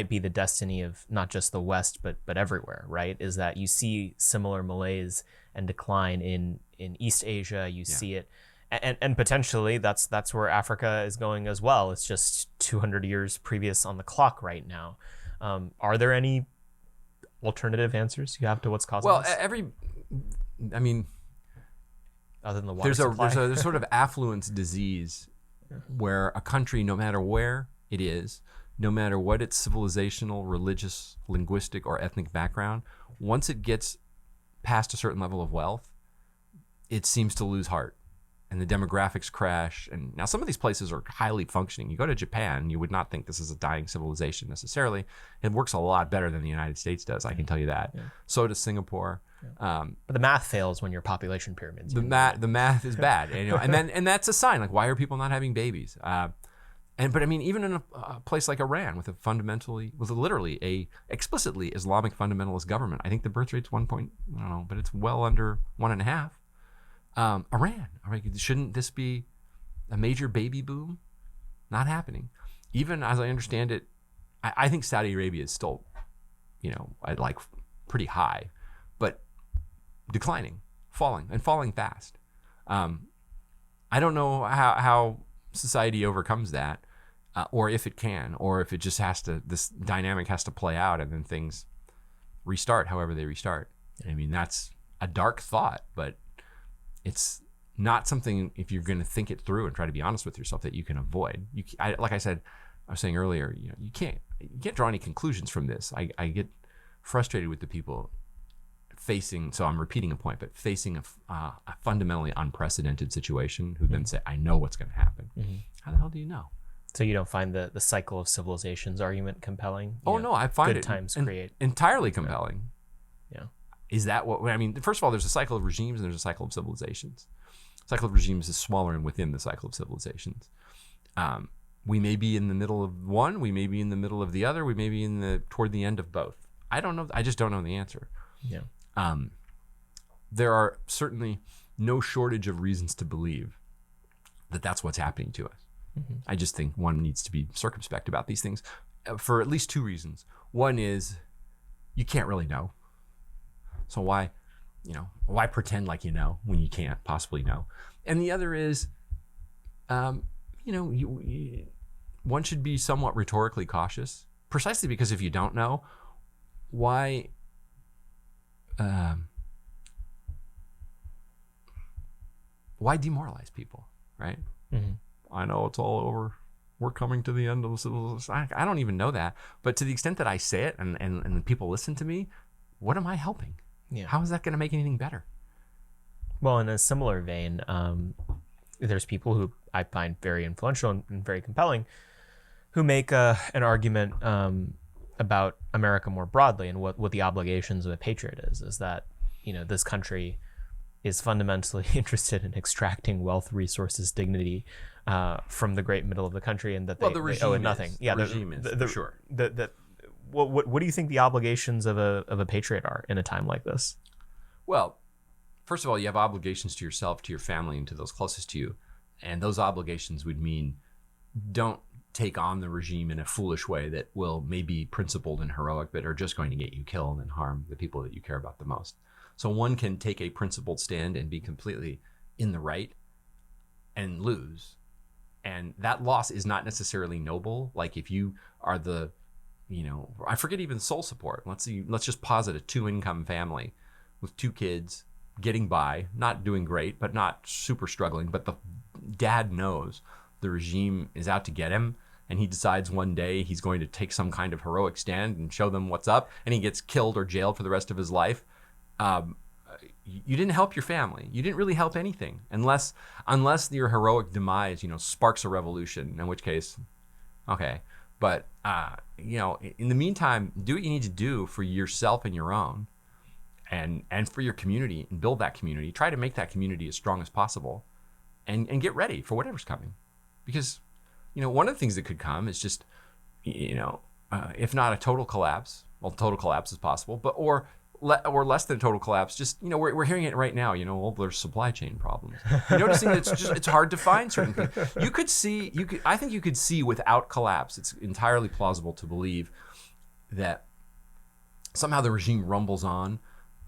be the destiny of not just the West, but everywhere, right? Is that you see similar malaise and decline in East Asia. You see it, and potentially that's where Africa is going as well. It's just 200 years previous on the clock right now. Are there any alternative answers you have to what's causing this? Other than the water supply? There's sort of affluence disease where a country, no matter where it is, no matter what its civilizational, religious, linguistic, or ethnic background, once it gets past a certain level of wealth, it seems to lose heart. And the demographics crash. And now some of these places are highly functioning. You go to Japan, you would not think this is a dying civilization necessarily. It works a lot better than the United States does, I can tell you that. Yeah. So does Singapore. Yeah. But the math fails when your population pyramids. The math is bad, and that's a sign. Like, why are people not having babies? But I mean, even in a place like Iran, with literally a explicitly Islamic fundamentalist government, I think the birth rate's 1 point, I don't know, but it's well under 1.5. Iran, shouldn't this be a major baby boom? Not happening. Even as I understand it, I think Saudi Arabia is still, pretty high, but declining, falling fast. I don't know how society overcomes that, or if it can, or if it just this dynamic has to play out and then things restart however they restart. I mean, that's a dark thought, but it's not something, if you're going to think it through and try to be honest with yourself, that you can avoid. Like I said, I was saying earlier, you can't draw any conclusions from this. I get frustrated with the people facing, so I'm repeating a point, but facing a fundamentally unprecedented situation who then say, I know what's going to happen. Mm-hmm. How the hell do you know? So you don't find the cycle of civilizations argument compelling? No, I find good times create entirely compelling. Yeah. Is that what, I mean, first of all, there's a cycle of regimes and there's a cycle of civilizations. The cycle of regimes is smaller and within the cycle of civilizations. We may be in the middle of one, we may be in the middle of the other, we may be toward the end of both. I don't know. I just don't know the answer. Yeah. There are certainly no shortage of reasons to believe that that's what's happening to us. Mm-hmm. I just think one needs to be circumspect about these things for at least two reasons. One is you can't really know. So why why pretend like you know when you can't possibly know? And the other is, one should be somewhat rhetorically cautious, precisely because if you don't know, why demoralize people, right? Mm-hmm. I know it's all over. We're coming to the end of the civilization. I don't even know that. But to the extent that I say it and the people listen to me, what am I helping? Yeah. How is that going to make anything better? Well, in a similar vein, there's people who I find very influential and very compelling who make an argument about America more broadly and what the obligations of a patriot is that, this country is fundamentally interested in extracting wealth, resources, dignity from the great middle of the country, and that they owe it nothing. The regime is, for sure. What do you think the obligations of a patriot are in a time like this? Well, first of all, you have obligations to yourself, to your family, and to those closest to you. And those obligations would mean don't take on the regime in a foolish way that will maybe principled and heroic, but are just going to get you killed and harm the people that you care about the most. So one can take a principled stand and be completely in the right and lose. And that loss is not necessarily noble. Like if you are I forget even soul support. Let's just posit a 2-income family with 2 kids getting by, not doing great, but not super struggling. But the dad knows the regime is out to get him. And he decides one day he's going to take some kind of heroic stand and show them what's up. And he gets killed or jailed for the rest of his life. You didn't help your family. You didn't really help anything unless your heroic demise, sparks a revolution, in which case, okay. But, in the meantime, do what you need to do for yourself and your own and for your community and build that community. Try to make that community as strong as possible and get ready for whatever's coming. Because, one of the things that could come is just, if not a total collapse, well, total collapse is possible, but, or less than total collapse. Just we're hearing it right now. There's supply chain problems. You're noticing that it's hard to find certain things. I think you could see without collapse. It's entirely plausible to believe that somehow the regime rumbles on,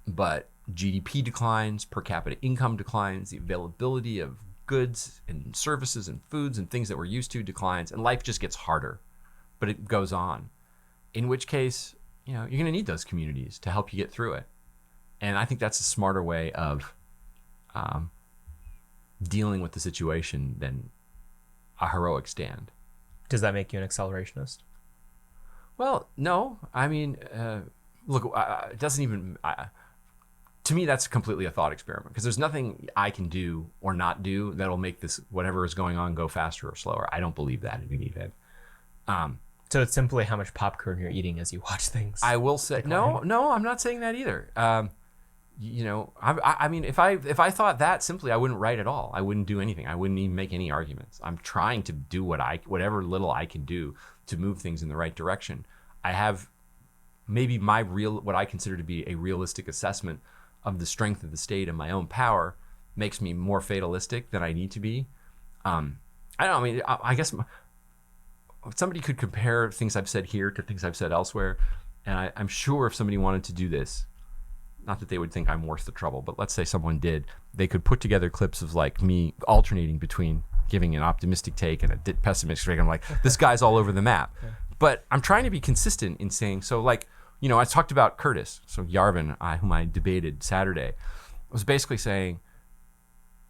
but GDP declines, per capita income declines, the availability of goods and services and foods and things that we're used to declines, and life just gets harder. But it goes on. In which case, you're going to need those communities to help you get through it. And I think that's a smarter way of dealing with the situation than a heroic stand. Does that make you an accelerationist? Well, no. I mean, look, it doesn't even... to me, that's completely a thought experiment because there's nothing I can do or not do that'll make this, whatever is going on, go faster or slower. I don't believe that in any event. So it's simply how much popcorn you're eating as you watch things. I will say no. I'm not saying that either. I mean, if I thought that simply, I wouldn't write at all. I wouldn't do anything. I wouldn't even make any arguments. I'm trying to do whatever little I can do to move things in the right direction. I have maybe what I consider to be a realistic assessment of the strength of the state and my own power makes me more fatalistic than I need to be. I don't know. I mean, I guess. Somebody could compare things I've said here to things I've said elsewhere. And I'm sure if somebody wanted to do this, not that they would think I'm worth the trouble, but let's say someone did, they could put together clips of like me alternating between giving an optimistic take and a pessimistic take. I'm like, this guy's all over the map. Yeah. But I'm trying to be consistent in saying, so like, I talked about Curtis. So Yarvin, whom I debated Saturday, was basically saying,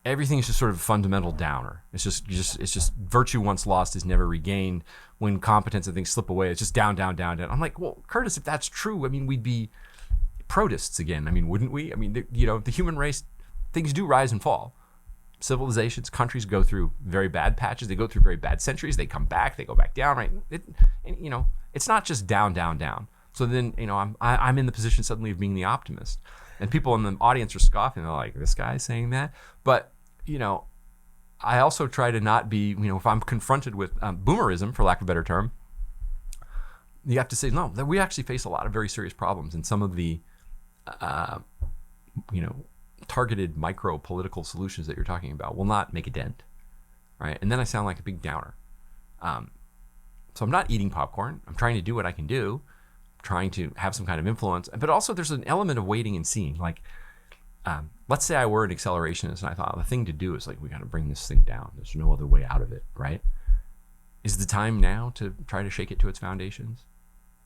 everything is just sort of a fundamental downer. It's just virtue once lost is never regained. When competence and things slip away, it's just down, down, down, down. I'm like, well, Curtis, if that's true, I mean, we'd be protists again. I mean, wouldn't we? I mean, the human race, things do rise and fall. Civilizations, countries go through very bad patches. They go through very bad centuries. They come back. They go back down. Right? It's not just down, down, down. So then, I'm in the position suddenly of being the optimist, and people in the audience are scoffing. They're like, this guy's saying that, but I also try to not be, if I'm confronted with boomerism, for lack of a better term, you have to say, no, that we actually face a lot of very serious problems, and some of the, targeted micro political solutions that you're talking about will not make a dent, right? And then I sound like a big downer. So I'm not eating popcorn. I'm trying to do what I can do, trying to have some kind of influence, but also there's an element of waiting and seeing. Like, let's say I were an accelerationist and I thought the thing to do is like, we got to bring this thing down. There's no other way out of it, right? Is the time now to try to shake it to its foundations?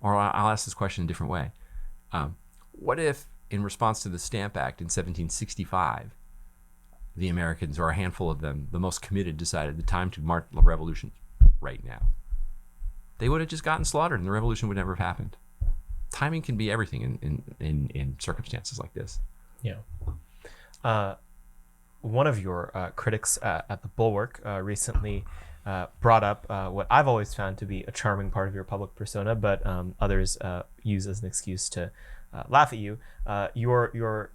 Or I'll ask this question a different way. What if, in response to the Stamp Act in 1765, the Americans, or a handful of them, the most committed, decided the time to mark the revolution right now? They would have just gotten slaughtered and the revolution would never have happened. Timing can be everything in circumstances like this. Yeah. One of your critics at the Bulwark recently brought up what I've always found to be a charming part of your public persona, but others use as an excuse to laugh at you, your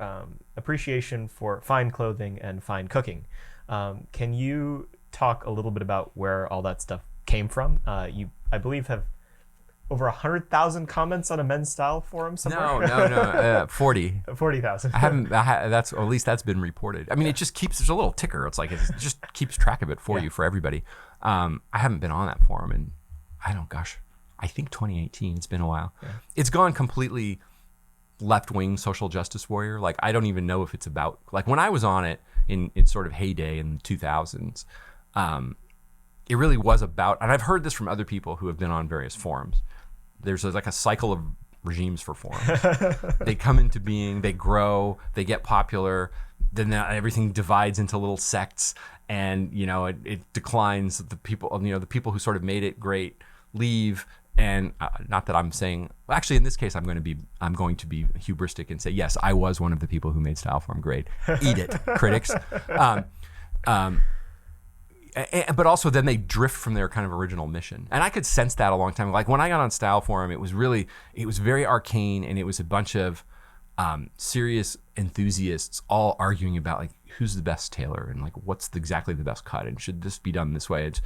appreciation for fine clothing and fine cooking. Can you talk a little bit about where all that stuff came from? You, I believe, have over 100,000 comments on a men's style forum somewhere. No, 40,000. I haven't. That's, or at least that's been reported. I mean, it just keeps. There's a little ticker. It's like it just keeps track of it for you, for everybody. I haven't been on that forum in, I think 2018. It's been a while. Yeah. It's gone completely left-wing social justice warrior. Like, I don't even know if it's about, like, when I was on it in sort of heyday in the 2000s, it really was about, and I've heard this from other people who have been on various forums. There's like a cycle of regimes for forums. They come into being, they grow, they get popular, then everything divides into little sects, and it declines. The people, the people who sort of made it great leave. And not that I'm saying, actually in this case I'm going to be hubristic and say, yes, I was one of the people who made Styleform great. Eat it, critics. But also then they drift from their kind of original mission. And I could sense that a long time. Like when I got on Styleform, it was very arcane, and it was a bunch of serious enthusiasts all arguing about like who's the best tailor and like what's exactly the best cut and should this be done this way. It's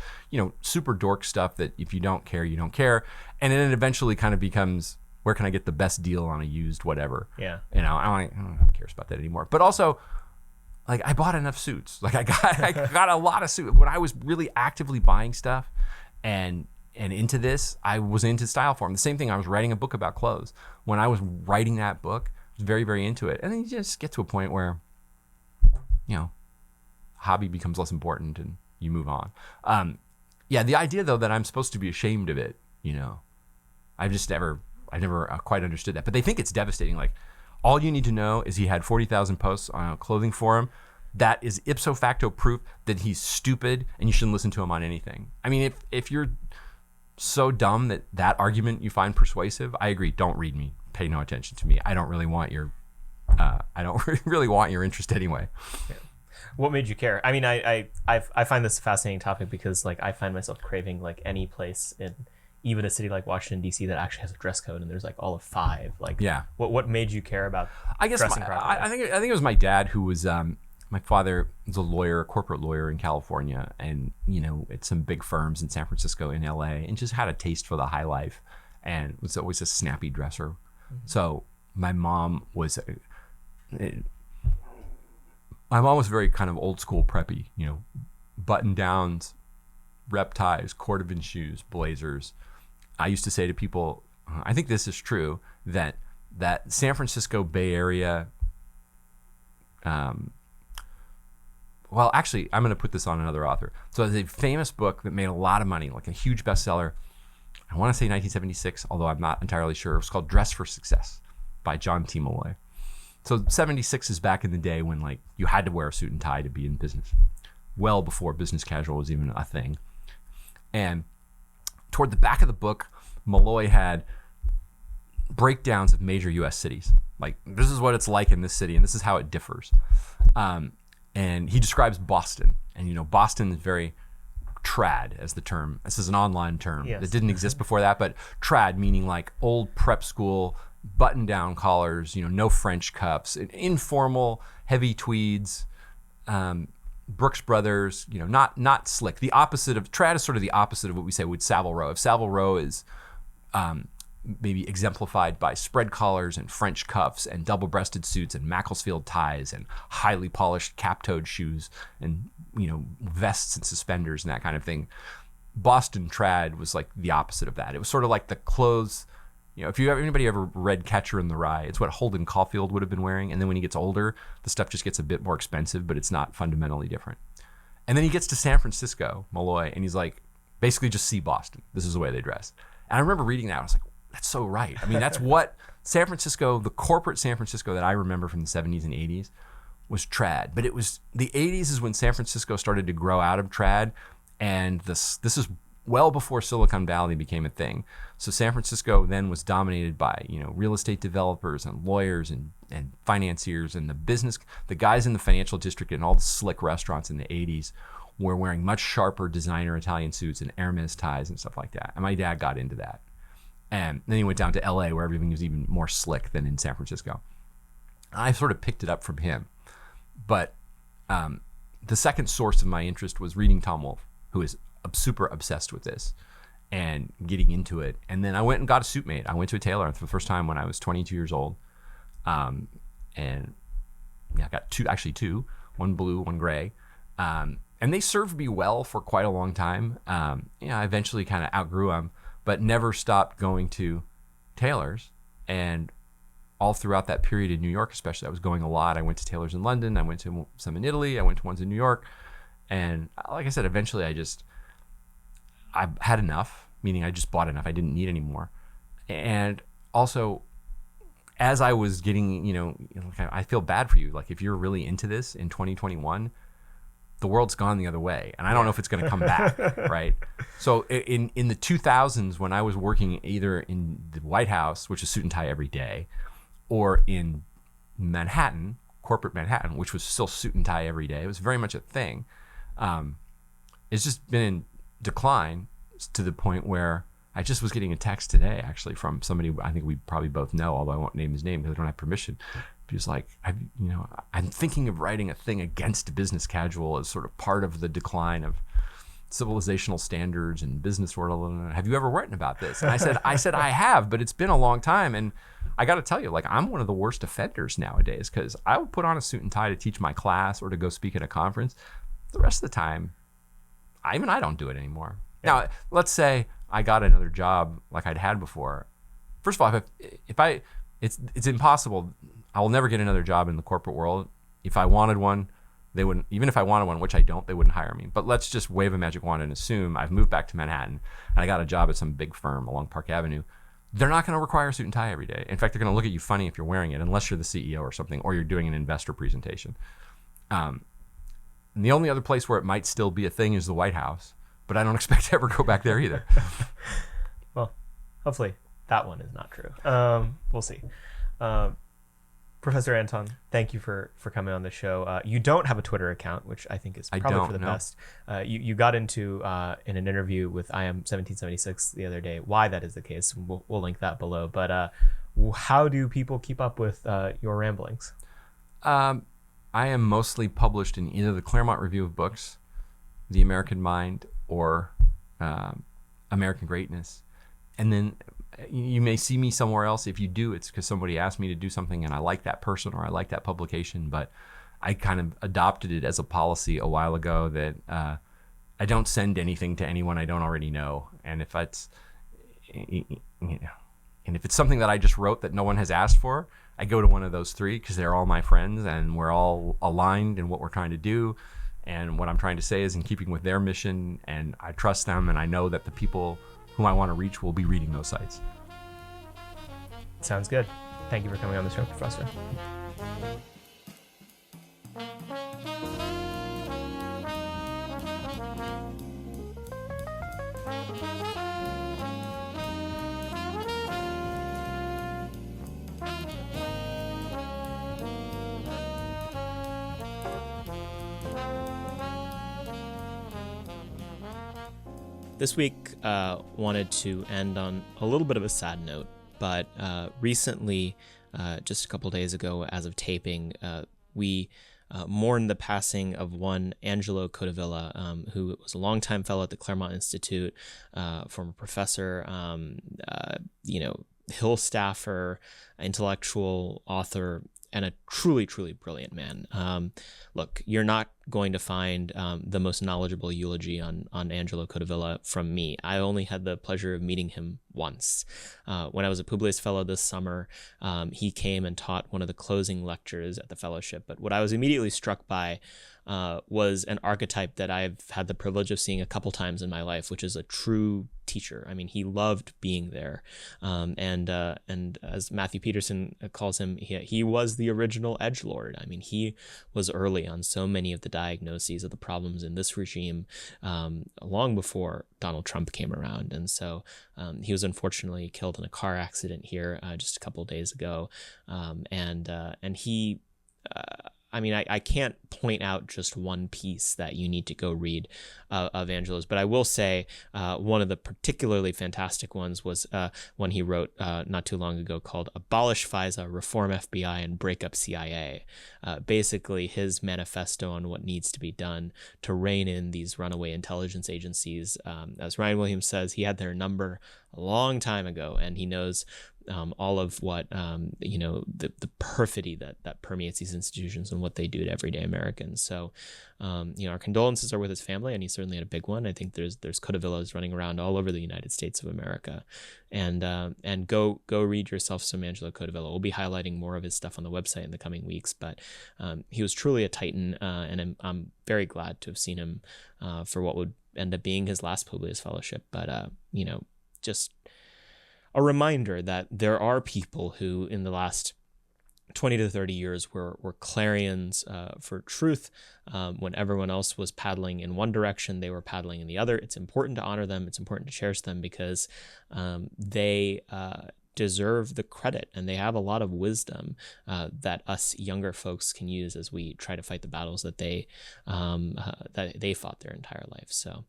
super dork stuff that if you don't care, you don't care. And then it eventually kind of becomes, where can I get the best deal on a used whatever? Yeah. I don't care about that anymore. But also, like, I bought enough suits. Like I got a lot of suits. When I was really actively buying stuff and into this, I was into Styleform. The same thing, I was writing a book about clothes. When I was writing that book, I was very, very into it. And then you just get to a point where, hobby becomes less important and you move on. The idea though that I'm supposed to be ashamed of it, I never quite understood that. But they think it's devastating. Like, all you need to know is he had 40,000 posts on a clothing forum. That is ipso facto proof that he's stupid and you shouldn't listen to him on anything. I mean, if you're so dumb that argument you find persuasive, I agree. Don't read me. Pay no attention to me. I don't really want your interest anyway. Yeah. What made you care? I mean, I find this a fascinating topic because like I find myself craving like any place in even a city like Washington D.C. that actually has a dress code, and there's like all of 5. Like, yeah. What made you care about? I guess dressing properly? I think it was my dad who was. My father was a lawyer, a corporate lawyer in California, and at some big firms in San Francisco and L.A., and just had a taste for the high life, and was always a snappy dresser. Mm-hmm. So my mom was very kind of old school preppy. Button downs, rep ties, cordovan shoes, blazers. I used to say to people, I think this is true, that San Francisco Bay Area, well, actually, I'm going to put this on another author. So there's a famous book that made a lot of money, like a huge bestseller. I want to say 1976, although I'm not entirely sure. It was called Dress for Success by John T. Malloy. So 76 is back in the day when like you had to wear a suit and tie to be in business, well before business casual was even a thing. And toward the back of the book, Malloy had breakdowns of major U.S. cities. Like, this is what it's like in this city, and this is how it differs. And he describes Boston. And, Boston is very trad as the term. This is an online term that didn't exist before that, but trad meaning like old prep school, button-down collars, no French cuffs, informal, heavy tweeds, Brooks Brothers, not slick. The opposite of trad is sort of the opposite of what we say with Savile Row. If Savile Row is maybe exemplified by spread collars and French cuffs and double-breasted suits and Macclesfield ties and highly polished cap-toed shoes and vests and suspenders and that kind of thing. Boston trad was like the opposite of that. It was sort of like the clothes if anybody ever read Catcher in the Rye, it's what Holden Caulfield would have been wearing. And then when he gets older, the stuff just gets a bit more expensive, but it's not fundamentally different. And then he gets to San Francisco, Malloy, and he's like, basically just see Boston. This is the way they dress. And I remember reading that. I was like, that's so right. I mean, that's what San Francisco, the corporate San Francisco that I remember from the 70s and 80s was trad. But it was the 80s is when San Francisco started to grow out of trad. And this is well before Silicon Valley became a thing. So San Francisco then was dominated by, real estate developers and lawyers and financiers, and the guys in the financial district and all the slick restaurants in the 80s were wearing much sharper designer Italian suits and Hermes ties and stuff like that. And my dad got into that. And then he went down to LA where everything was even more slick than in San Francisco. I sort of picked it up from him. But the second source of my interest was reading Tom Wolfe, who is super obsessed with this and getting into it. And then I went and got a suit made. I went to a tailor for the first time when I was 22 years old. And I got two, one blue, one gray. And they served me well for quite a long time. I eventually kind of outgrew them, but never stopped going to tailors. And all throughout that period in New York, especially, I was going a lot. I went to tailors in London. I went to some in Italy. I went to ones in New York. And like I said, eventually I had enough, meaning I just bought enough. I didn't need any more. And also, as I was getting, I feel bad for you. Like, if you're really into this in 2021, the world's gone the other way. And I don't know if it's going to come back, right? So in the 2000s, when I was working either in the White House, which is suit and tie every day, or in Manhattan, corporate Manhattan, which was still suit and tie every day, it was very much a thing. It's just been in decline to the point where I just was getting a text today, actually, from somebody I think we probably both know, although I won't name his name because I don't have permission. He was like, I'm thinking of writing a thing against business casual as sort of part of the decline of civilizational standards and business world. Have you ever written about this? And I said I have, but it's been a long time. And I got to tell you, I'm one of the worst offenders nowadays, because I would put on a suit and tie to teach my class or to go speak at a conference. The rest of the time, I don't do it anymore. Yeah. Now, let's say I got another job like I'd had before. First of all, it's impossible. I will never get another job in the corporate world. If I wanted one, they wouldn't. Even if I wanted one, which I don't, they wouldn't hire me. But let's just wave a magic wand and assume I've moved back to Manhattan and I got a job at some big firm along Park Avenue. They're not going to require a suit and tie every day. In fact, they're going to look at you funny if you're wearing it, unless you're the CEO or something, or you're doing an investor presentation. And the only other place where it might still be a thing is the White House, but I don't expect to ever go back there either. Well, hopefully that one is not true. We'll see. Professor Anton, thank you for coming on the show. You don't have a Twitter account, which I think is probably for the best. You got into, in an interview with I Am 1776 the other day, why that is the case. We'll link that below. But how do people keep up with your ramblings? I am mostly published in either the Claremont Review of Books, The American Mind, or American Greatness. And then you may see me somewhere else. If you do, it's because somebody asked me to do something and I like that person or I like that publication. But I kind of adopted it as a policy a while ago that I don't send anything to anyone I don't already know. And if it's, and if it's something that I just wrote that no one has asked for, I go to one of those three because they're all my friends and we're all aligned in what we're trying to do. And what I'm trying to say is in keeping with their mission, and I trust them, and I know that the people whom I want to reach will be reading those sites. Sounds good. Thank you for coming on the show, Professor. This week, wanted to end on a little bit of a sad note, but recently, just a couple days ago, as of taping, we mourned the passing of one Angelo Cotavilla, who was a longtime fellow at the Claremont Institute, former professor, Hill staffer, intellectual author, a truly, truly brilliant man. Look, you're not going to find the most knowledgeable eulogy on Angelo Cotavilla from me. I only had the pleasure of meeting him once. When I was a Publius Fellow this summer, he came and taught one of the closing lectures at the fellowship. But what I was immediately struck by was an archetype that I've had the privilege of seeing a couple times in my life, which is a true teacher. I mean, he loved being there. And as Matthew Peterson calls him, he was the original edgelord. I mean, he was early on so many of the diagnoses of the problems in this regime long before Donald Trump came around. And so he was unfortunately killed in a car accident here just a couple of days ago. And he... I mean, I can't point out just one piece that you need to go read of Angelo's, but I will say one of the particularly fantastic ones was one he wrote not too long ago called Abolish FISA, Reform FBI, and Break Up CIA. Basically, his manifesto on what needs to be done to rein in these runaway intelligence agencies. As Ryan Williams says, he had their number a long time ago, and he knows all of what, the perfidy that permeates these institutions and what they do to everyday Americans. So, our condolences are with his family, and he certainly had a big one. I think there's Cotavillas running around all over the United States of America, and go read yourself some Angelo Cotavilla. We'll be highlighting more of his stuff on the website in the coming weeks, but he was truly a titan, and I'm very glad to have seen him for what would end up being his last Publius Fellowship. But, just a reminder that there are people who in the last 20 to 30 years were clarions for truth. When everyone else was paddling in one direction, they were paddling in the other. It's important to honor them. It's important to cherish them because they deserve the credit, and they have a lot of wisdom that us younger folks can use as we try to fight the battles that they fought their entire life. So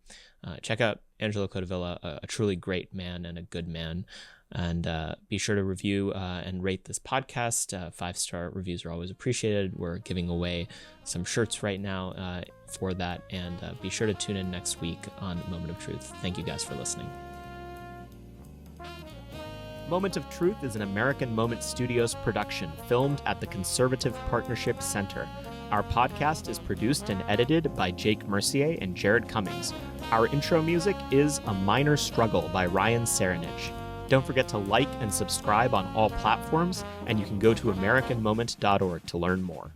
check out Angelo Cotavilla, a truly great man and a good man. And be sure to review and rate this podcast. 5-star reviews are always appreciated. We're giving away some shirts right now for that. And be sure to tune in next week on Moment of Truth. Thank you guys for listening. Moment of Truth is an American Moment Studios production filmed at the Conservative Partnership Center. Our podcast is produced and edited by Jake Mercier and Jared Cummings. Our intro music is A Minor Struggle by Ryan Serenich. Don't forget to like and subscribe on all platforms, and you can go to AmericanMoment.org to learn more.